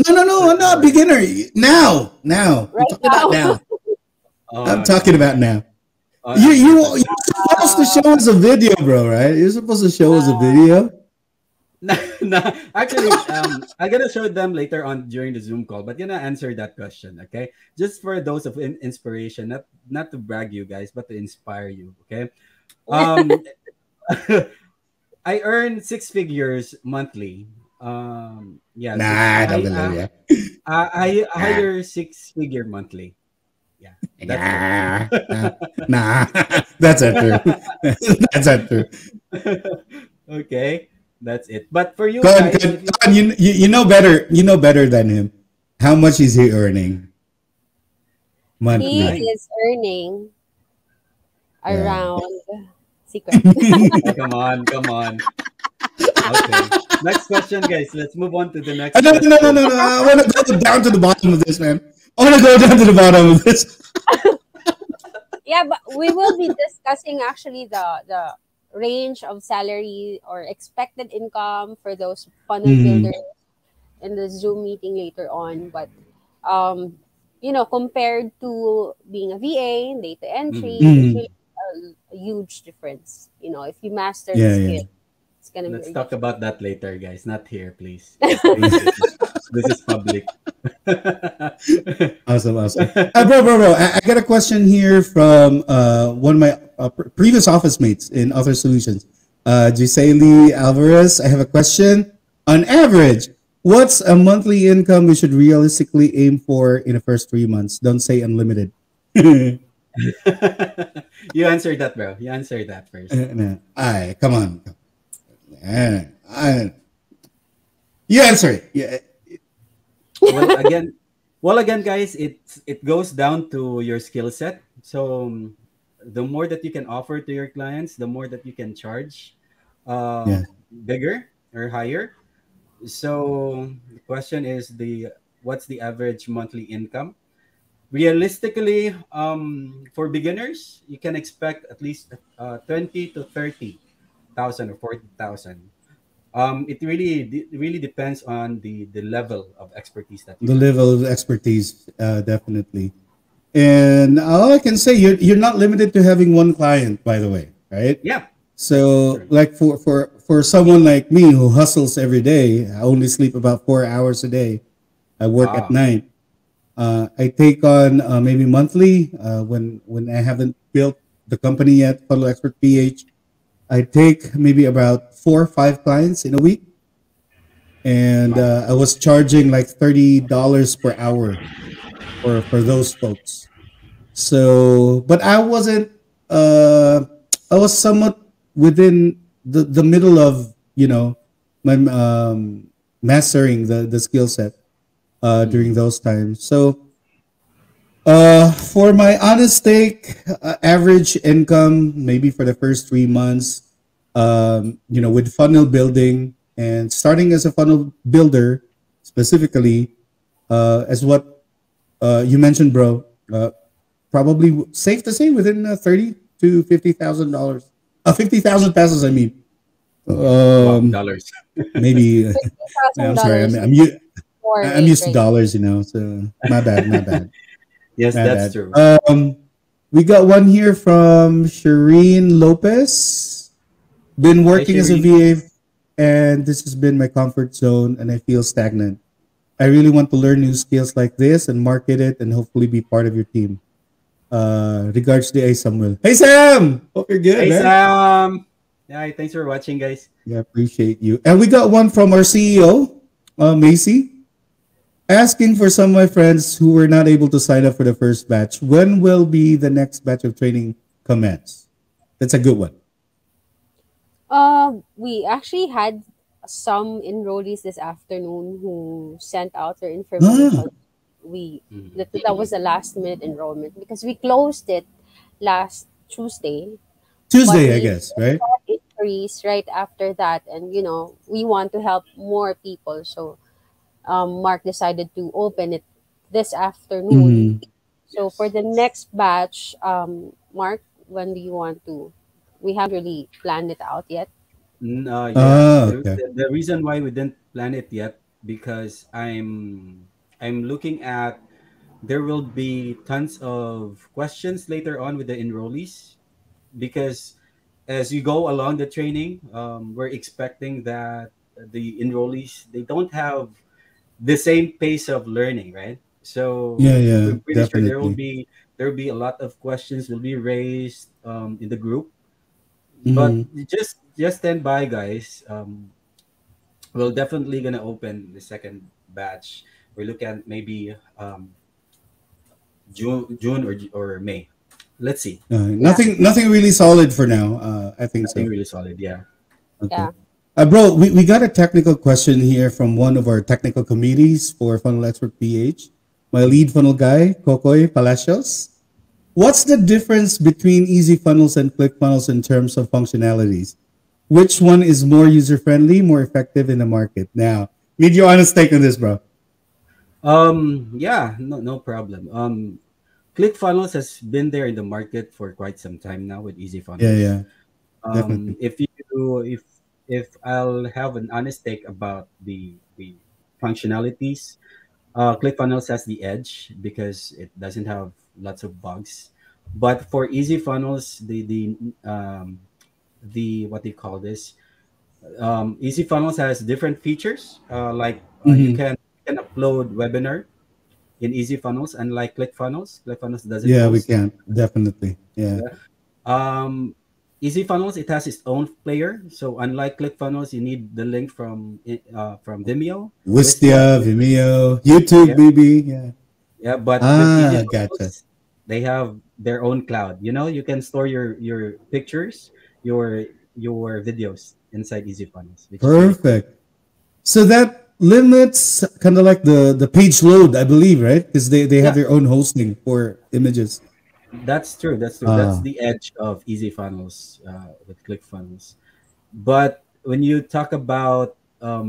No, no, no. per I'm not hour. beginner. Now. I'm Right talking about now. now. Oh, I'm okay, talking okay. about now. Oh, You okay, you that's you're supposed to show us a video, bro, right? You're supposed to show us a Uh, video. no, actually, I'm gonna show them later on during the Zoom call, but answer that question, okay? Just for those of inspiration, not to brag you guys, but to inspire you, okay? Um, I earn six figures monthly. Yeah, Nah, I don't believe you. I Nah, hire six-figure monthly. Yeah, that's it. nah. That's not true. That's not true. Okay, that's it. But for you Go guys, on, if you go on. You know better. You know better than him. How much is he earning he monthly? nice. is earning Yeah. around secret. Come on, come on. Okay. Next question, guys. Let's move on to the next No, no, no, no, question. no. I want to go down to the bottom of this, man. I want to go down to the bottom of this. Yeah, but we will be discussing actually the range of salary or expected income for those funnel Mm, builders in the Zoom meeting later on. But compared to being a VA, data Mhm. entry, it's mm. really a huge difference. If you master the Yeah, yeah. skill, it's gonna be Let's very talk different. about that later, guys. Not here, please. Please, this is public. Awesome, awesome. Bro. I got a question here from one of my previous office mates in Other Solutions, Gisele Alvarez. I have a question. On average, what's a monthly income we should realistically aim for in the first 3 months? Don't say unlimited. You answered that, bro. You answered that first. All right, come on. You answer it. Yeah. Well, again, guys, it goes down to your skill set. So the more that you can offer to your clients, the more that you can charge, bigger or higher. So the question is what's the average monthly income? Realistically, for beginners, you can expect at least 20 to 30,000 or 40,000. It really depends on the level of expertise that you The have. level of expertise, definitely. And all I can say, you're not limited to having one client, by the way, right? Yeah. So, like for someone like me who hustles every day, I only sleep about 4 hours a day. I work at night. I take on maybe monthly when I haven't built the company yet, Funnel Expert PH. I take maybe about 4 or 5 clients in a week, and I was charging like $30 per hour for those folks. So, but I wasn't. I was somewhat within the middle of my mastering the skill set during those times. So for my honest take, average income maybe for the first 3 months, with funnel building and starting as a funnel builder specifically, as what you mentioned, bro. Probably safe to say within $30,000 to $50,000, 50,000 pesos. I mean, dollars. Maybe. I'm sorry. I'm used to dollars, So my bad. Yes, My that's bad. true. We got one here from Shireen Lopez. Been working as a VA, and this has been my comfort zone, and I feel stagnant. I really want to learn new skills like this and market it, and hopefully be part of your team. Regards to A. Samuel. Hey, Sam! Hope you're good, Hey, man. Sam! Yeah, thanks for watching, guys. Yeah, appreciate you. And we got one from our CEO, Macy, asking for some of my friends who were not able to sign up for the first batch. When will be the next batch of training commence? That's a good one. We actually had some enrollees this afternoon who sent out their information. That was the last minute enrollment because we closed it last Tuesday. I guess, right? Inquiries right after that, and we want to help more people, so Mark decided to open it this afternoon. So for the next batch, Mark, when do you want to? We haven't really planned it out yet. Okay. The reason why we didn't plan it yet because I'm looking at there will be tons of questions later on with the enrollees because as you go along the training, we're expecting that the enrollees they don't have the same pace of learning, right? So we're pretty sure there will be a lot of questions will be raised in the group, but just stand by, guys. We're definitely gonna open the second batch. We're looking at maybe June or May. Let's see. Nothing really solid for now. I think nothing so. really solid. Yeah. Okay. Yeah. Bro, we got a technical question here from one of our technical committees for Funnel Expert PH. My lead funnel guy, Kokoy Palacios. What's the difference between EZFunnels and ClickFunnels in terms of functionalities? Which one is more user-friendly, more effective in the market? Now, need your honest take on this, bro. Yeah, no problem. ClickFunnels has been there in the market for quite some time now with EZFunnels. Yeah. Definitely. If I'll have an honest take about the functionalities, ClickFunnels has the edge because it doesn't have lots of bugs. But for EZFunnels, the what do you call this? EZFunnels has different features. You can upload webinar in EZFunnels, unlike ClickFunnels. ClickFunnels doesn't. Yeah, we can definitely. Yeah. EZFunnels, it has its own player. So unlike ClickFunnels, you need the link from Vimeo, Wistia, Vimeo, YouTube, maybe. Yeah. Yeah, but gotcha. They have their own cloud. You know, you can store your pictures, your videos inside EZFunnels. Which is really cool. Perfect. So that limits kind of like the page load, I believe, right? Because they have their own hosting for images. That's true. That's true. That's the edge of EZFunnels with ClickFunnels. But when you talk about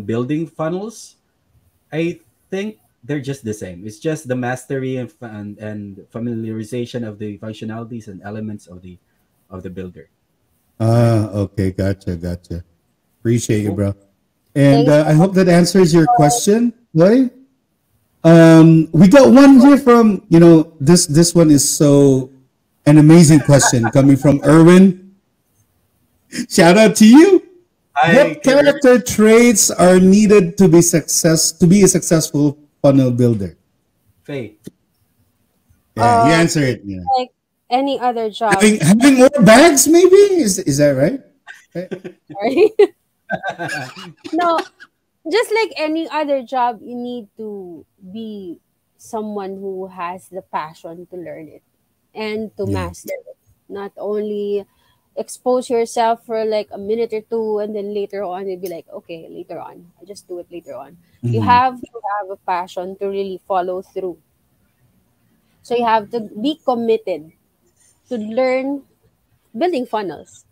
building funnels, I think they're just the same. It's just the mastery and familiarization of the functionalities and elements of the builder. Okay, gotcha. Appreciate you, bro. And I hope that answers your question, right? We got one here from, this one is so an amazing question coming from Erwin. Shout out to you. What character traits are needed to be a successful funnel builder? Faye. Yeah, you answer it. Yeah. Like any other job. Having more bags, maybe? Is that right? Sorry. No, just like any other job, you need to be someone who has the passion to learn it and to master it. Not only expose yourself for like a minute or two and then later on you'll be like, okay, later on. I just do it later on. You have to have a passion to really follow through. So you have to be committed to learn building funnels.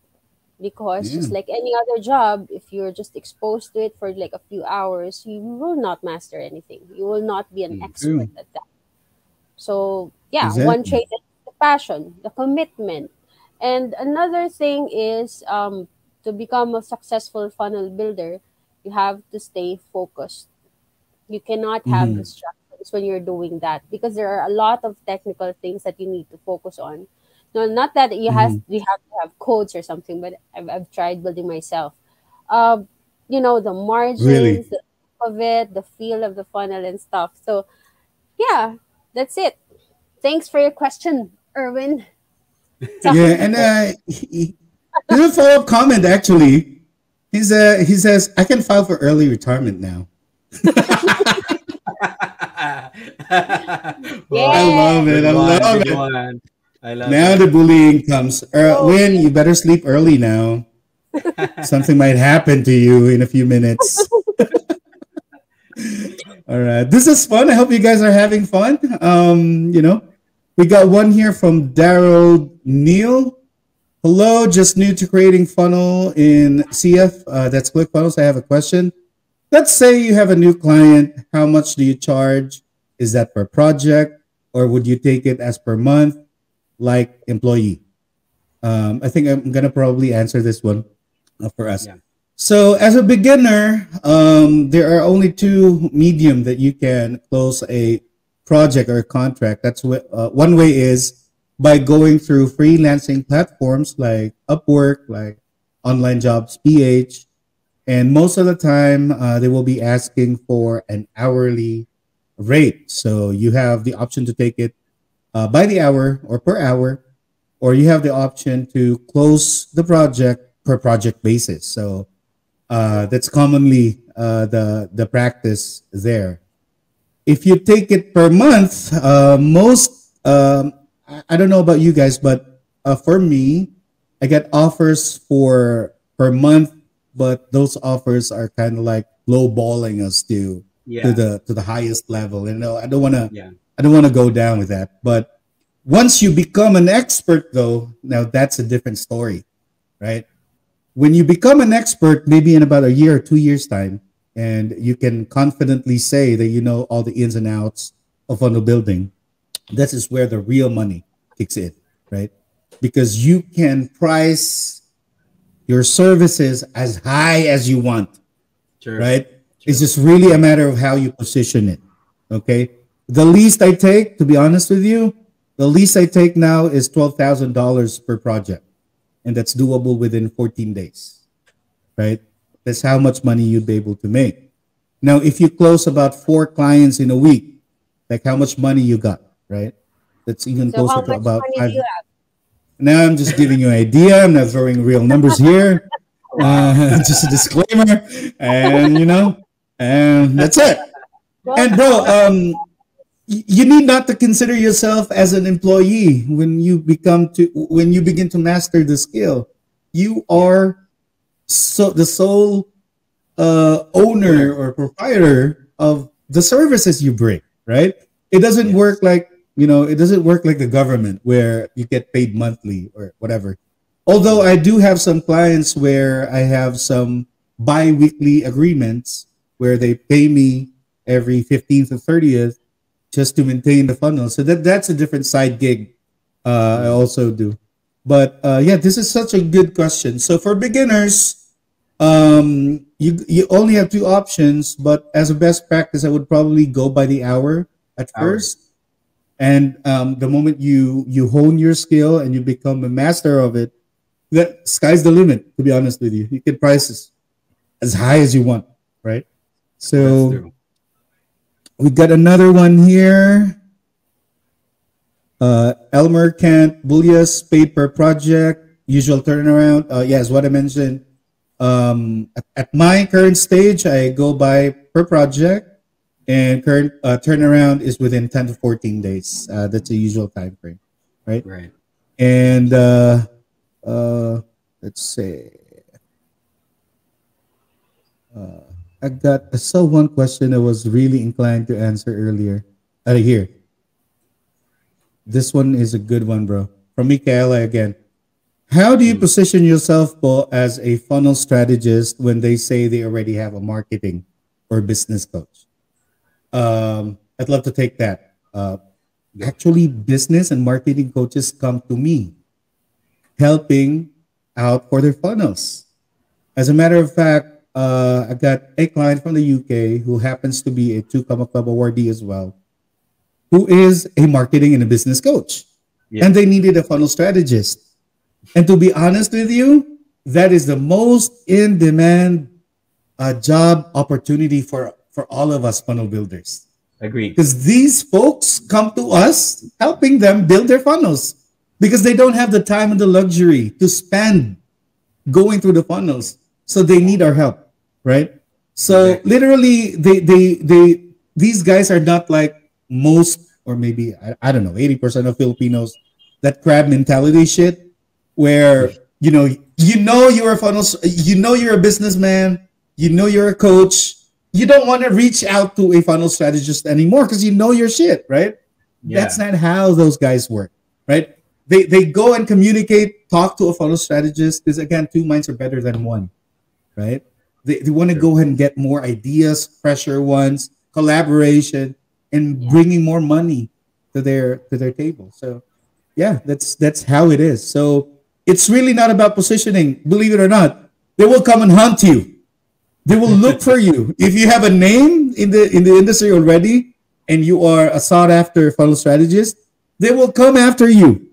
Because just like any other job, if you're just exposed to it for like a few hours, you will not master anything. You will not be an expert at that. So one trait is the passion, the commitment. And another thing is to become a successful funnel builder, you have to stay focused. You cannot have distractions when you're doing that because there are a lot of technical things that you need to focus on. No, not that you have to have codes or something, but I've tried building myself. The margins, the of it, the feel of the funnel and stuff. So yeah, that's it. Thanks for your question, Erwin. Yeah, and there's a follow-up comment actually. He says, I can file for early retirement now. I love it. I love it. Now the bullying comes. Win, you better sleep early now. Something might happen to you in a few minutes. All right. This is fun. I hope you guys are having fun. We got one here from Daryl Neal. Hello, just new to creating funnel in CF. That's ClickFunnels. I have a question. Let's say you have a new client. How much do you charge? Is that per project or would you take it as per month? Like employee. I think I'm gonna probably answer this one for us. Yeah. So as a beginner, there are only two medium that you can close a project or a contract. That's what one way is by going through freelancing platforms like Upwork, like Online Jobs PH, and most of the time they will be asking for an hourly rate. So you have the option to take it by the hour or per hour, or you have the option to close the project per project basis. So that's commonly the practice there. If you take it per month, I don't know about you guys, but for me, I get offers for per month, but those offers are kind of like lowballing us to the highest level. And I don't want to go down with that. But once you become an expert, though, now that's a different story, right? When you become an expert, maybe in about a year or 2 years' time, and you can confidently say that you know all the ins and outs of funnel building, that is where the real money kicks in, right? Because you can price your services as high as you want, right? It's just really a matter of how you position it, okay? The least I take, to be honest with you, the least I take now is $12,000 per project, and that's doable within 14 days, right? That's how much money you'd be able to make. Now, if you close about 4 clients in a week, like how much money you got, right? That's even closer to about 5. Now I'm just giving you an idea. I'm not throwing real numbers here. Just a disclaimer, and and that's it. And bro, you need not to consider yourself as an employee when you begin to master the skill. You are the sole owner or proprietor of the services you bring, right? It doesn't work like, it doesn't work like the government where you get paid monthly or whatever. Although I do have some clients where I have some bi-weekly agreements where they pay me every 15th or 30th just to maintain the funnel. So that's a different side gig I also do. But yeah, this is such a good question. So for beginners, you only have two options, but as a best practice, I would probably go by the hour at first. And the moment you hone your skill and you become a master of it, that sky's the limit, to be honest with you. You can price this as high as you want, right? So we got another one here. Elmer Kent, Bullius, paid per project, usual turnaround. Yes, what I mentioned. At my current stage, I go by per project, and current turnaround is within 10 to 14 days. That's a usual time frame, right? Right. And let's say, I saw one question I was really inclined to answer earlier. Here. This one is a good one, bro. From Michaela again. How do you position yourself, Paul, as a funnel strategist when they say they already have a marketing or business coach? I'd love to take that. Actually, business and marketing coaches come to me, helping out for their funnels. As a matter of fact, I got a client from the UK who happens to be a 2 Comma Club awardee as well, who is a marketing and a business coach. Yeah. And they needed a funnel strategist. And to be honest with you, that is the most in-demand job opportunity for all of us funnel builders. Agreed. Because these folks come to us helping them build their funnels because they don't have the time and the luxury to spend going through the funnels. So they need our help, right? So literally, these guys are not like most, or maybe, I don't know, 80% of Filipinos, that crab mentality shit, where, you're a funnel, you're a businessman, you're a coach. You don't want to reach out to a funnel strategist anymore because you know your shit, right? Yeah. That's not how those guys work, right? They go and communicate, talk to a funnel strategist because, again, 2 minds are better than 1, right? They want to go ahead and get more ideas, fresher ones, collaboration, and bringing more money to their table. So, yeah, that's how it is. So it's really not about positioning. Believe it or not, they will come and hunt you. They will look for you. If you have a name in the industry already and you are a sought-after funnel strategist, they will come after you.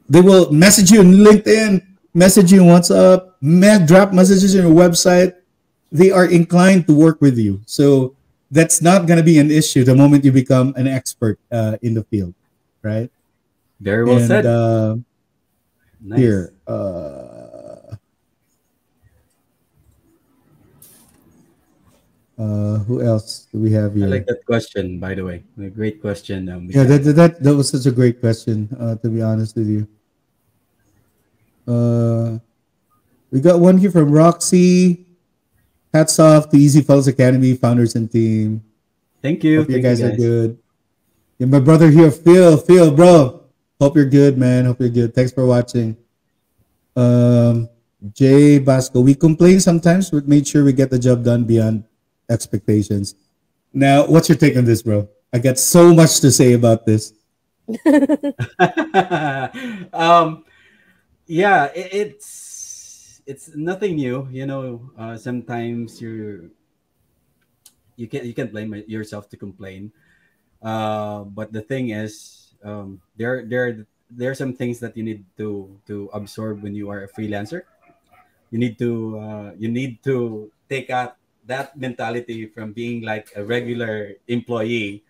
They will message you on LinkedIn, message you on WhatsApp, drop messages on your website. They are inclined to work with you. So that's not going to be an issue the moment you become an expert in the field, right? Very well said. Nice. Here. Who else do we have here? I like that question, by the way. A great question. Yeah, that was such a great question, to be honest with you. We got one here from Roxy. Hats off to EZFunnels Academy founders and team. Thank you. Hope you guys are good. Yeah, my brother here, Phil, bro. Hope you're good, man. Hope you're good. Thanks for watching. Jay Basco. We complain sometimes, but made sure we get the job done beyond expectations. Now, what's your take on this, bro? I got so much to say about this. Yeah, it's nothing new. Sometimes you can't blame yourself to complain. But the thing is, there are some things that you need to absorb when you are a freelancer. You need to take out that mentality from being like a regular employee,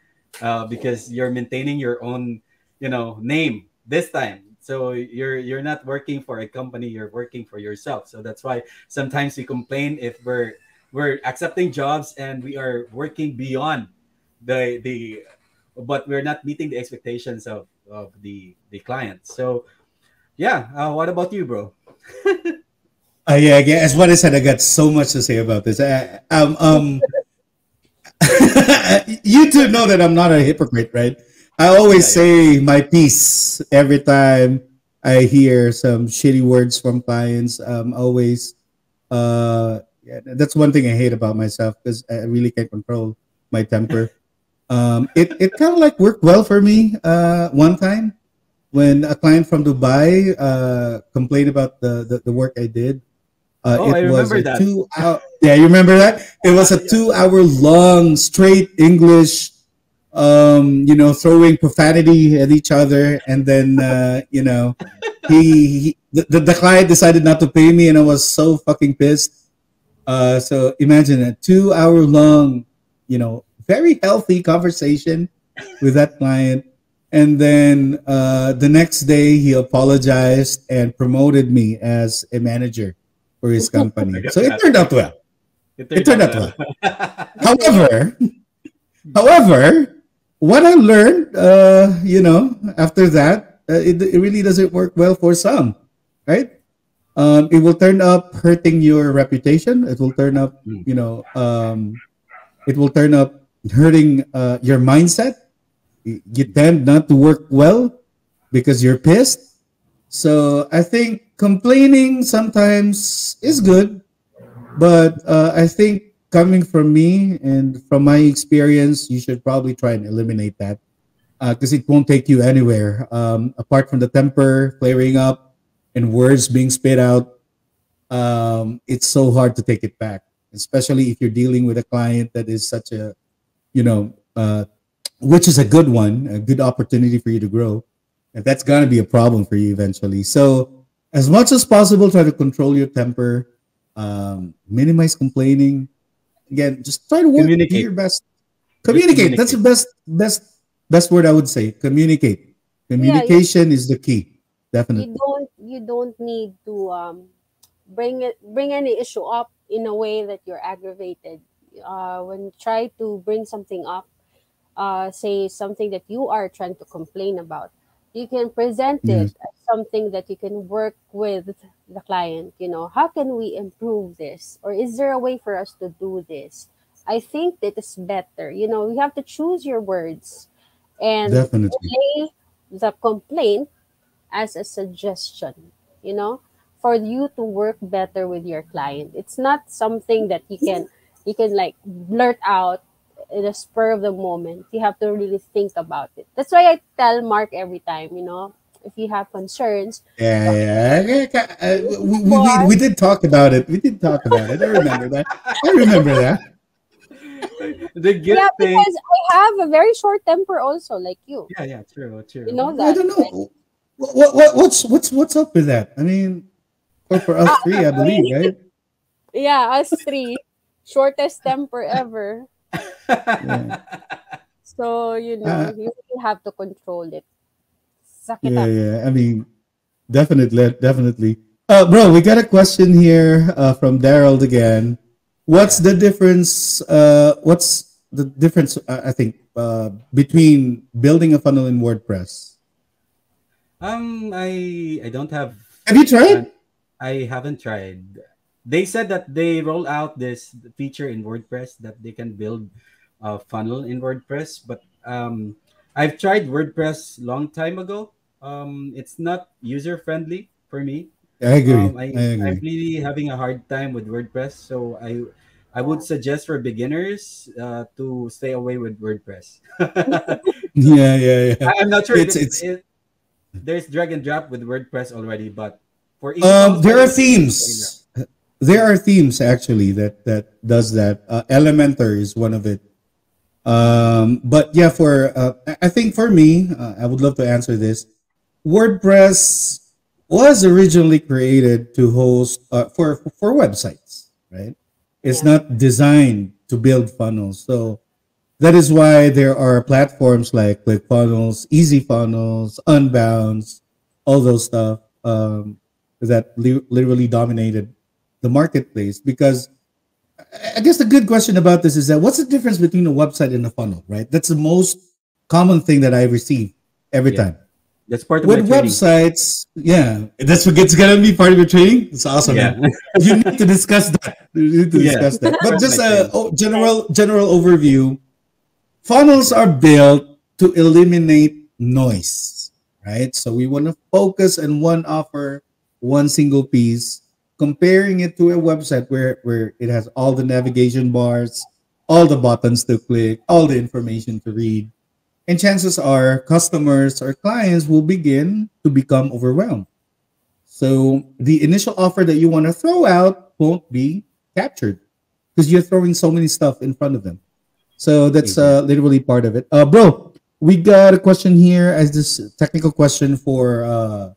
because you're maintaining your own, name this time. So you're not working for a company, you're working for yourself. So that's why sometimes we complain if we're accepting jobs and we are working beyond the but we're not meeting the expectations of the client. So yeah, what about you, bro? Yeah, as what I said, I got so much to say about this. You two know that I'm not a hypocrite, right? I always say my piece every time I hear some shitty words from clients. Always, that's one thing I hate about myself, because I really can't control my temper. It kind of like worked well for me one time when a client from Dubai complained about the work I did. I remember that. 2 hour. Yeah, you remember that? It was a 2 hour long straight English, throwing profanity at each other, and then the client decided not to pay me, and I was so fucking pissed. So imagine a 2 hour long, very healthy conversation with that client, and then the next day he apologized and promoted me as a manager for his company. So it turned out well. It turned out well. However, what I learned, after that, it really doesn't work well for some, right? It will turn up hurting your reputation. It will turn up, it will turn up hurting your mindset. You tend not to work well because you're pissed. So I think complaining sometimes is good, but I think coming from me and from my experience, you should probably try and eliminate that, because it won't take you anywhere. Apart from the temper flaring up and words being spit out, it's so hard to take it back, especially if you're dealing with a client that is such a, which is a good one, a good opportunity for you to grow. And that's going to be a problem for you eventually. So as much as possible, try to control your temper, minimize complaining. Again, just try to work, do your best. Communicate. That's the best word I would say. Communicate. Communication is the key. Definitely. You don't need to bring any issue up in a way that you're aggravated. When you try to bring something up, say something that you are trying to complain about, you can present it as something that you can work with the client. How can we improve this? Or is there a way for us to do this? I think that is better. You have to choose your words and play the complaint as a suggestion, for you to work better with your client. It's not something that you can like blurt out in the spur of the moment. You have to really think about it. That's why I tell Mark every time, if you have concerns. We did talk about it. I remember that. Because I have a very short temper also, like you. Yeah, true. You know that. I don't know. What's up with that? I mean, for us three, I believe, right? Yeah, us three. Shortest temper ever. Yeah. So, you really have to control it. Suck it up. Yeah. I mean, definitely. Bro, we got a question here from Daryl again. What's the difference? I think, between building a funnel in WordPress? I don't have. Have you tried? I haven't tried. They said that they roll out this feature in WordPress that they can build a funnel in WordPress, but I've tried WordPress long time ago. It's not user friendly for me. I agree. I'm really having a hard time with WordPress, so I would suggest for beginners to stay away with WordPress. Yeah. I'm not sure. There's drag and drop with WordPress already, but for there are themes. There are themes actually that does that. Elementor is one of it. But yeah, I think for me, I would love to answer this. WordPress was originally created to host for websites, right? It's not designed to build funnels. So that is why there are platforms like ClickFunnels, EZFunnels, Unbounds, all those stuff that literally dominated the marketplace. Because I guess the good question about this is that what's the difference between a website and a funnel, right? That's the most common thing that I receive every time. That's part of with my training. websites. Yeah, that's what it's gonna be part of your training. It's awesome. Yeah. Man. You need to discuss that. You need to discuss that. But just a general overview. Funnels are built to eliminate noise, right? So we want to focus on one offer, one single piece, comparing it to a website where it has all the navigation bars, all the buttons to click, all the information to read. And chances are customers or clients will begin to become overwhelmed. So the initial offer that you want to throw out won't be captured because you're throwing so many stuff in front of them. So that's literally part of it. Bro, we got a question here as this technical question for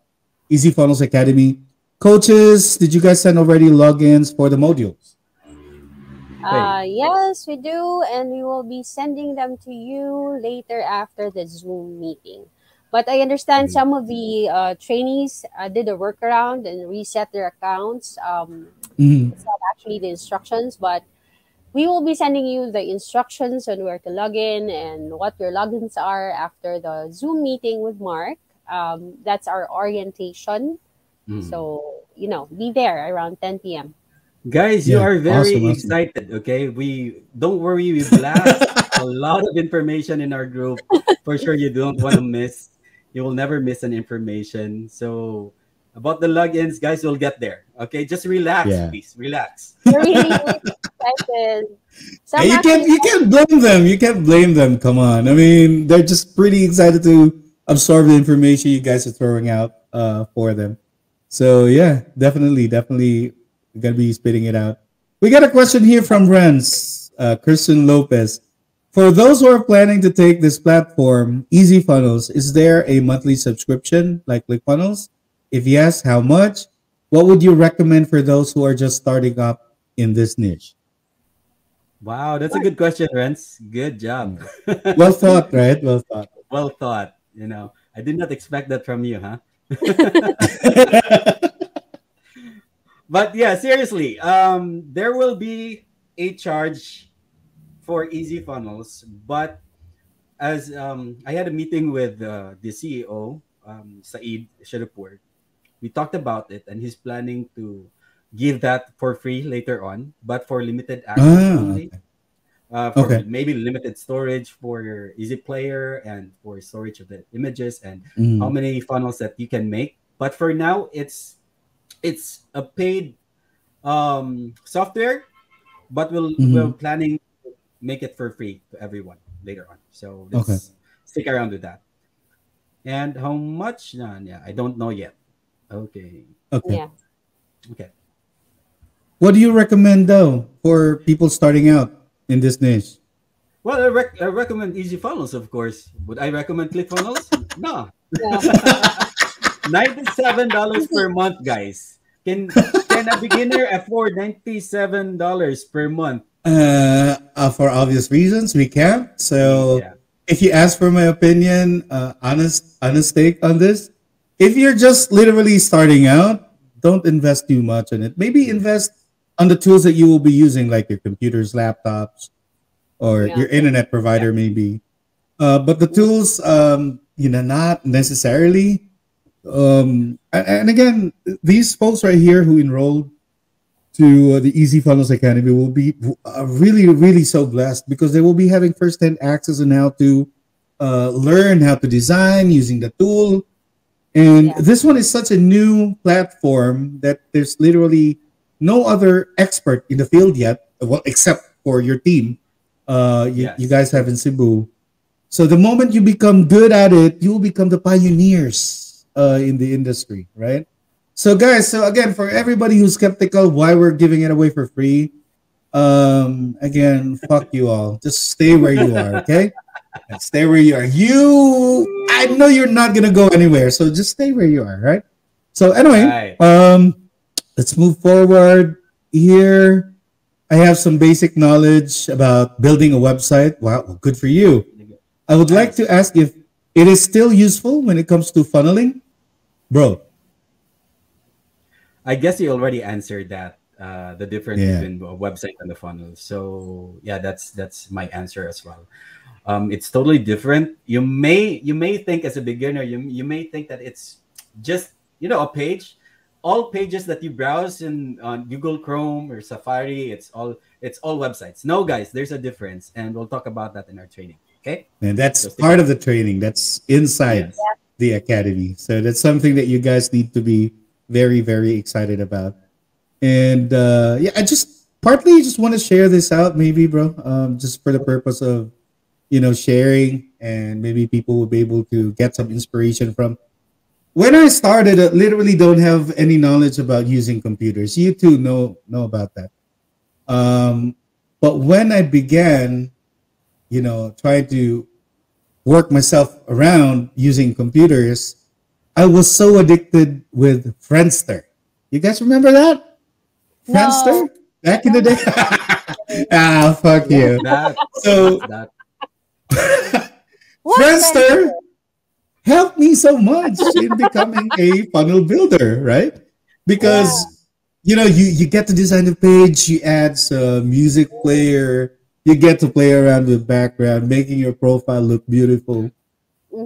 EZFunnels Academy. Coaches, did you guys send already logins for the modules? Yes, we do, and we will be sending them to you later after the Zoom meeting. But I understand some of the trainees did a workaround and reset their accounts. It's not actually the instructions, but we will be sending you the instructions on where to log in and what your logins are after the Zoom meeting with Mark. That's our orientation. So, be there around 10 p.m. Guys, you are very excited, okay? Don't worry, we blast a lot of information in our group. For sure, you don't want to miss. You will never miss an information. So, about the logins, guys, we'll get there. Okay, just relax, please. Relax. We're really excited. Hey, you can't blame them. You can't blame them. Come on. I mean, they're just pretty excited to absorb the information you guys are throwing out for them. So yeah, definitely, we're gonna be spitting it out. We got a question here from Renz, Christian Lopez. For those who are planning to take this platform, EZFunnels, is there a monthly subscription like ClickFunnels? If yes, how much? What would you recommend for those who are just starting up in this niche? Wow, that's a good question, Renz. Good job. Well thought, right? Well thought. Well thought. I did not expect that from you, huh? But yeah, seriously, there will be a charge for EZFunnels, but as I had a meeting with the CEO, Saeed Sharipur, we talked about it, and he's planning to give that for free later on, but for limited access only. For maybe limited storage for your Easy Player and for storage of the images and how many funnels that you can make. But for now, it's a paid software, but we're planning to make it for free to everyone later on. So let's stick around with that. And how much? I don't know yet. Okay. Yeah. Okay. What do you recommend though for people starting out in this niche? Well, I recommend EZFunnels, of course. Would I recommend ClickFunnels? No. $97 per month, guys. Can a beginner afford $97 per month? For obvious reasons, we can't. So if you ask for my opinion, honest take on this, if you're just literally starting out, don't invest too much in it. Maybe invest on the tools that you will be using, like your computers, laptops, or your internet provider, maybe. But the tools, not necessarily. And again, these folks right here who enrolled to the EZFunnels Academy will be really, really so blessed because they will be having first-hand access on how to learn how to design using the tool. And this one is such a new platform that there's literally no other expert in the field yet, well, except for your team. You guys have in Cebu. So the moment you become good at it, you will become the pioneers in the industry, right? So guys, again, for everybody who's skeptical why we're giving it away for free, again, fuck you all. Just stay where you are, okay? Stay where you are. I know you're not gonna go anywhere, so just stay where you are, right? So anyway, let's move forward here. I have some basic knowledge about building a website. Wow, good for you. I would like to ask if it is still useful when it comes to funneling, bro. I guess you already answered that. The difference between a website and the funnel. So yeah, that's my answer as well. It's totally different. You may think as a beginner, you may think that it's just a page. All pages that you browse on Google Chrome or Safari, it's all websites. No, guys, there's a difference, and we'll talk about that in our training. Okay, and that's part of the training. That's inside the academy. So that's something that you guys need to be very, very excited about. And I just want to share this out, maybe, bro, just for the purpose of sharing, and maybe people will be able to get some inspiration from. When I started, I literally don't have any knowledge about using computers. You two know about that. But when I began, trying to work myself around using computers, I was so addicted with Friendster. You guys remember that? Friendster? No. Back in the day? Fuck you. So, Friendster helped me so much in becoming a funnel builder, right? Because you get to design the page, you add some music player, you get to play around with background, making your profile look beautiful.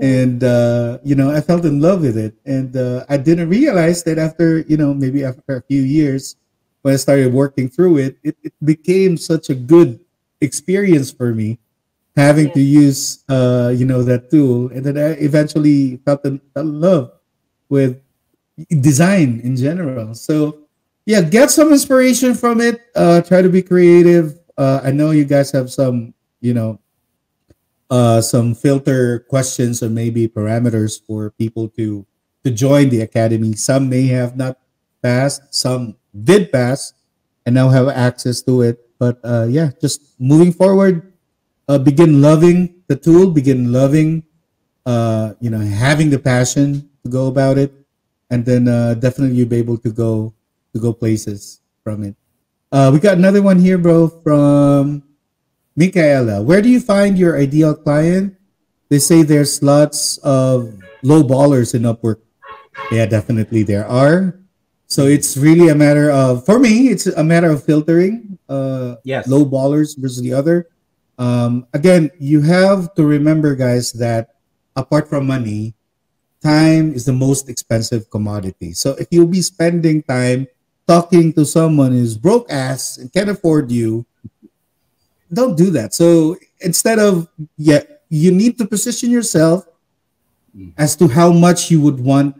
And I felt in love with it. And I didn't realize that after maybe after a few years, when I started working through it, it became such a good experience for me, having to use that tool. And then I eventually felt in love with design in general. So get some inspiration from it. Try to be creative. I know you guys have some some filter questions or maybe parameters for people to join the academy. Some may have not passed, some did pass and now have access to it. But just moving forward, begin loving the tool, begin loving having the passion to go about it, and then definitely you'll be able to go places from it. We got another one here, bro, from Michaela. Where do you find your ideal client? They say there's lots of low ballers in Upwork. Yeah, definitely there are. So it's really a matter of, for me, it's a matter of filtering low ballers versus the other. Again, you have to remember, guys, that apart from money, time is the most expensive commodity. So if you'll be spending time talking to someone who's broke ass and can't afford you, don't do that. So instead of, you need to position yourself as to how much you would want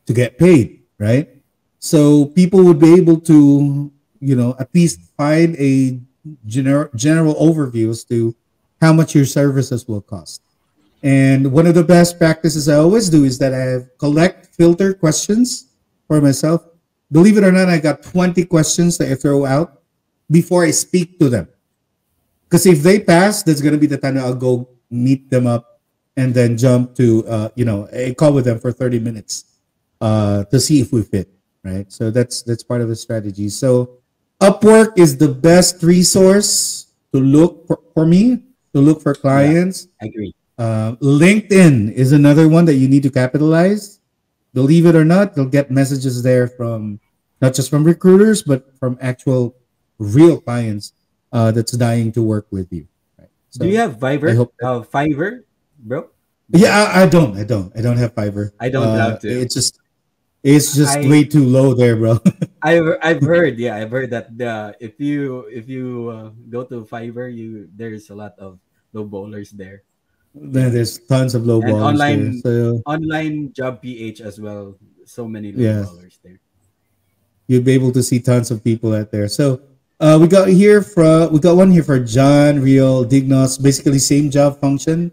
to get paid, right? So people would be able to, at least find a general overview as to how much your services will cost. And one of the best practices I always do is that I collect filter questions for myself. Believe it or not, I got 20 questions that I throw out before I speak to them. Because if they pass, that's going to be the time I'll go meet them up and then jump to, a call with them for 30 minutes to see if we fit, right? So that's part of the strategy. So Upwork is the best resource to look for me, to look for clients. I agree. LinkedIn is another one that you need to capitalize. Believe it or not, you'll get messages there from not just from recruiters, but from actual real clients that's dying to work with you. Right? So do you have Fiverr? Fiverr, bro? Yeah, I don't have Fiverr. I don't have to. It's just way too low there, bro. I've heard that if you go to Fiverr, there's a lot of low bowlers there. There's tons of low ballers online there. So, online job PH as well. So many low ballers there. You'll be able to see tons of people out there. So we got one here for John Real Dignos. Basically same job function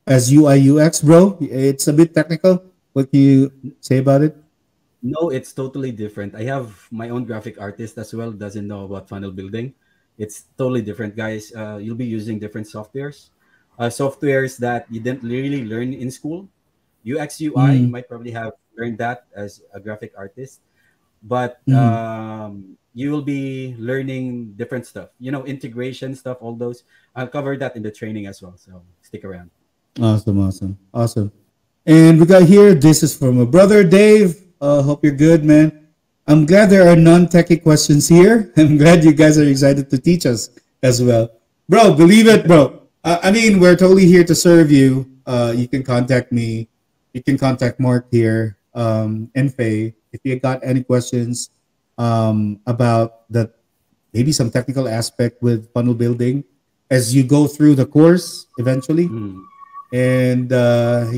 as UI UX, bro. It's a bit technical. What can you say about it? No, it's totally different. I have my own graphic artist as well. Doesn't know about funnel building. It's totally different, guys. You'll be using different softwares. Softwares that you didn't really learn in school. UX UI, you might probably have learned that as a graphic artist, but you will be learning different stuff, integration stuff, all those. I'll cover that in the training as well, so stick around. Awesome. And we got here, this is from a brother, Dave. Hope you're good, man. I'm glad there are non-techie questions here. I'm glad you guys are excited to teach us as well. Bro, believe it, bro. I mean, we're totally here to serve you. You can contact me. You can contact Mark here, and Faye if you got any questions about the maybe some technical aspect with funnel building as you go through the course eventually. And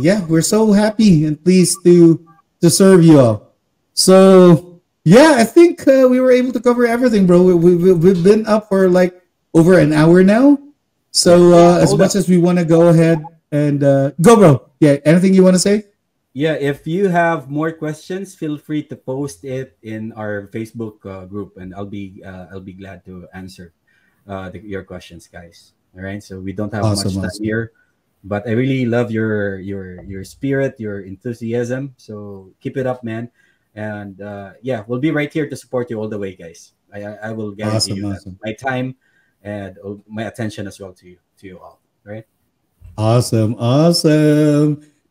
yeah, we're so happy and pleased to serve you all. So yeah, I think we were able to cover everything, bro. We've been up for like over an hour now. So as much as we want to go ahead and go, bro. Yeah, anything you want to say? Yeah, if you have more questions, feel free to post it in our Facebook group, and I'll be glad to answer your questions, guys. All right. So we don't have much time here, but I really love your spirit, your enthusiasm. So keep it up, man. And yeah, we'll be right here to support you all the way, guys. I will guarantee you that my time and my attention as well to you all. Right. Awesome.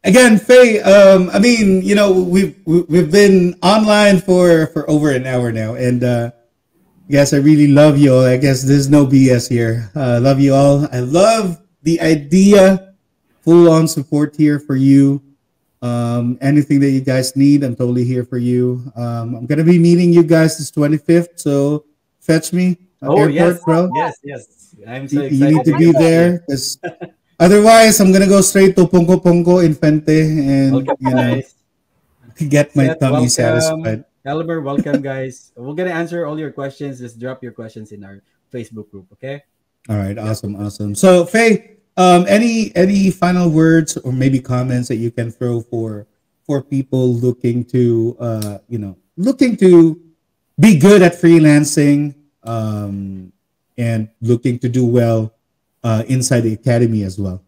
Again, Faye, I mean, you know, we've been online for over an hour now, and yes, I really love you all. I guess there's no BS here. Love you all. I love the idea, full on support here for you. Anything that you guys need, I'm totally here for you. I'm gonna be meeting you guys this 25th, so fetch me at airport, yes, bro. Yes. I'm so excited. You need to be there because otherwise, I'm gonna go straight to Pongo Infante and get my tummy satisfied. Caliber, welcome, guys. We're gonna answer all your questions. Just drop your questions in our Facebook group, okay? All right, awesome. So, Faye, any final words or maybe comments that you can throw for people looking to looking to be good at freelancing and looking to do well inside the academy as well?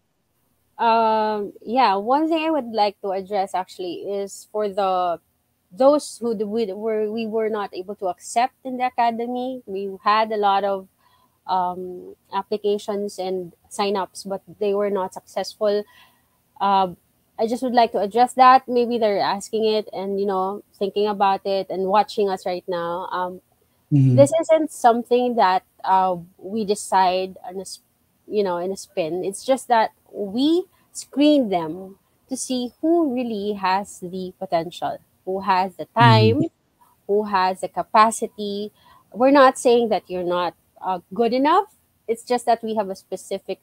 Yeah, one thing I would like to address actually is for those who we were not able to accept in the academy. We had a lot of applications and sign-ups, but they were not successful. I just would like to address that. Maybe they're asking it and thinking about it and watching us right now. This isn't something that we decide on in a spin. It's just that we screen them to see who really has the potential, who has the time, who has the capacity. We're not saying that you're not good enough. It's just that we have specific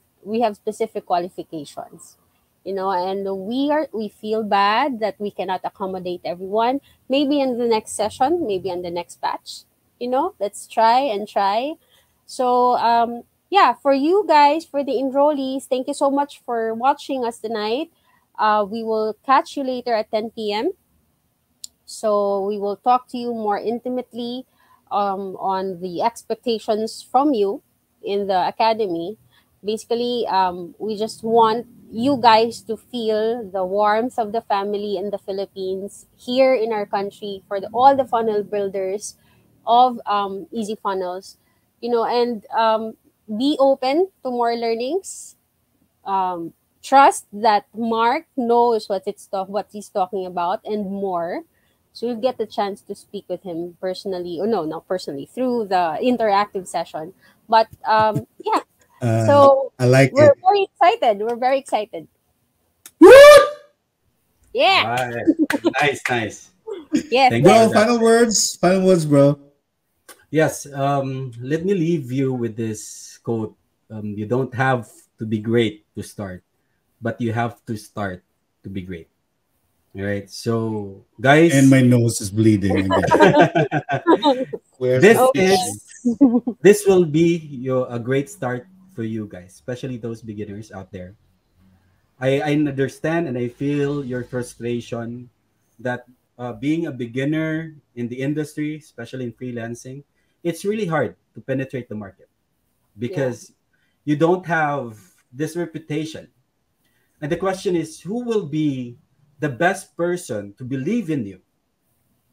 qualifications, and we feel bad that we cannot accommodate everyone. Maybe in the next session, maybe in the next batch, let's try. So yeah, for you guys, for the enrollees, thank you so much for watching us tonight. We will catch you later at 10 p.m. So we will talk to you more intimately on the expectations from you in the academy. Basically, we just want you guys to feel the warmth of the family in the Philippines, here in our country, for all the funnel builders of EZFunnels, and be open to more learnings. Trust that Mark knows what he's talking about and more. So you'll get the chance to speak with him personally, or no, not personally, through the interactive session. But yeah, so I like we're it. very excited. We're very excited. Yeah. Right. Nice. Yes. Bro, final words, bro. Yes. Let me leave you with this quote. You don't have to be great to start, but you have to start to be great. All right. So, guys, and my nose is bleeding again. This will be a great start for you guys, especially those beginners out there. I understand and I feel your frustration that being a beginner in the industry, especially in freelancing, it's really hard to penetrate the market because you don't have this reputation. And the question is, who will be the best person to believe in you?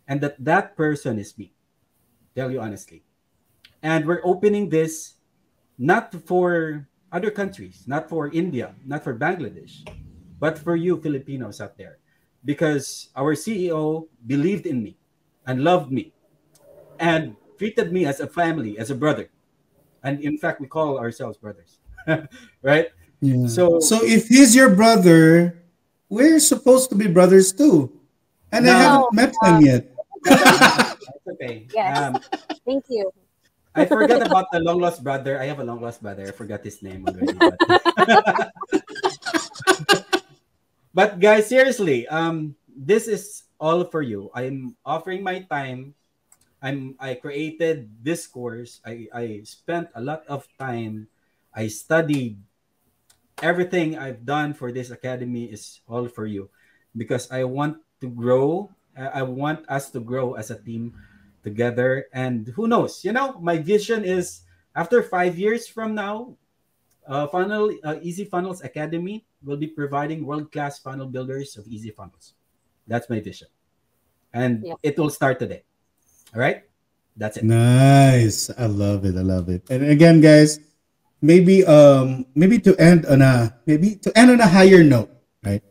And that person is me, tell you honestly. And we're opening this not for other countries, not for India, not for Bangladesh, but for you Filipinos out there. Because our CEO believed in me and loved me and treated me as a family, as a brother. And in fact, we call ourselves brothers, right? Yeah. So if he's your brother, we're supposed to be brothers too. And I haven't met him yet. That's okay. Yes. Thank you. I forgot about the long lost brother. I have a long lost brother. I forgot his name already. But guys, seriously, this is all for you. I'm offering my time. I created this course. I spent a lot of time. I studied. Everything I've done for this academy is all for you, because I want to grow. I want us to grow as a team together. And who knows? My vision is after 5 years from now, EZFunnels Academy will be providing world-class funnel builders of EZFunnels. That's my vision, and it will start today. All right, that's it. Nice. I love it. And again, guys, maybe to end on a higher note, right?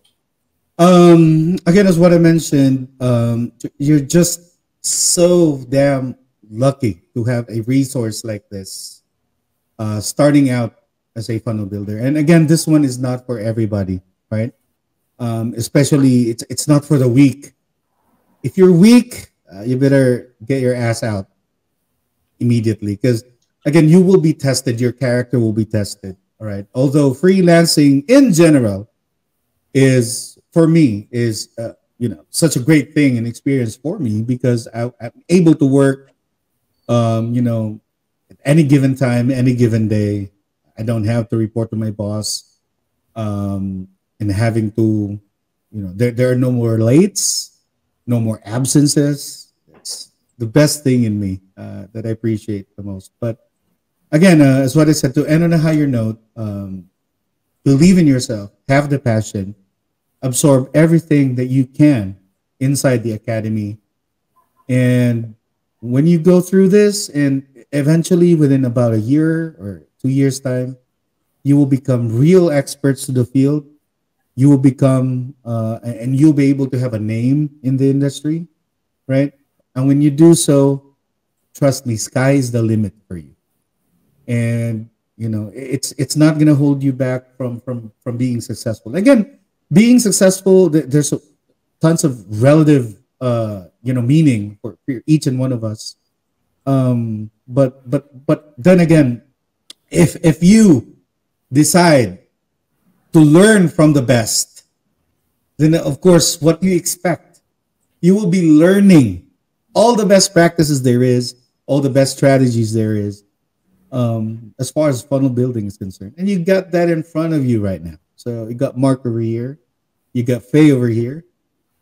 Again, as what I mentioned, you're just so damn lucky to have a resource like this, starting out as a funnel builder. And again, this one is not for everybody, right? Especially it's not for the weak. If you're weak, you better get your ass out immediately, because again, you will be tested. Your character will be tested. All right. Although freelancing in general is, for me, is such a great thing and experience for me, because I'm able to work, at any given time, any given day. I don't have to report to my boss, and having to, there are no more lates, no more absences. It's the best thing in me that I appreciate the most. But again, as what I said, to end on a higher note, believe in yourself, have the passion, absorb everything that you can inside the academy. And when you go through this, and eventually within about a year or 2 years' time, you will become real experts to the field. You will become, and you'll be able to have a name in the industry, right? And when you do so, trust me, sky is the limit for you. And it's not going to hold you back from being successful. Again, being successful, there's tons of relative meaning for each and one of us. But then again, if you decide to learn from the best, then of course, what you expect, you will be learning all the best practices there is, all the best strategies there is, as far as funnel building is concerned. And you got that in front of you right now. So you got Mark over here, you got Faye over here,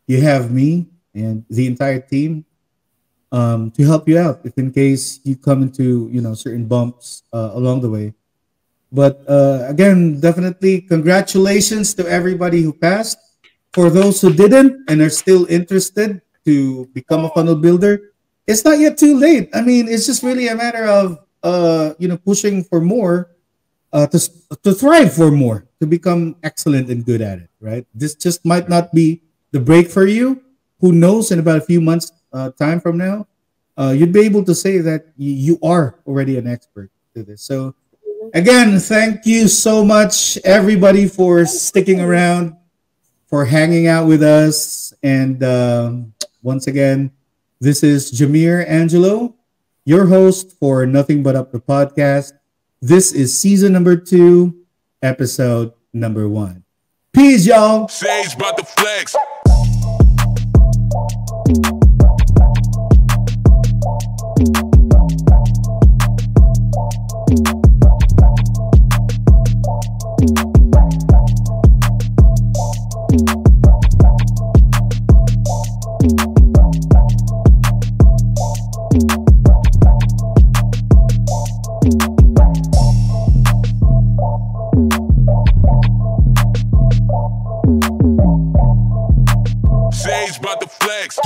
you have me and the entire team to help you out if in case you come into certain bumps along the way. But again, definitely congratulations to everybody who passed. For those who didn't and are still interested to become a funnel builder, it's not yet too late. I mean, it's just really a matter of pushing for more, to thrive for more, to become excellent and good at it, right? This just might not be the break for you. Who knows, in about a few months time from now, you'd be able to say that you are already an expert to this. So again, thank you so much, everybody, for sticking around, for hanging out with us. And once again, this is Jamir Angelo, your host for Nothing But Up the podcast. This is season number 2, episode number 1. Peace, y'all. Sage about the flex. Sage about the flex.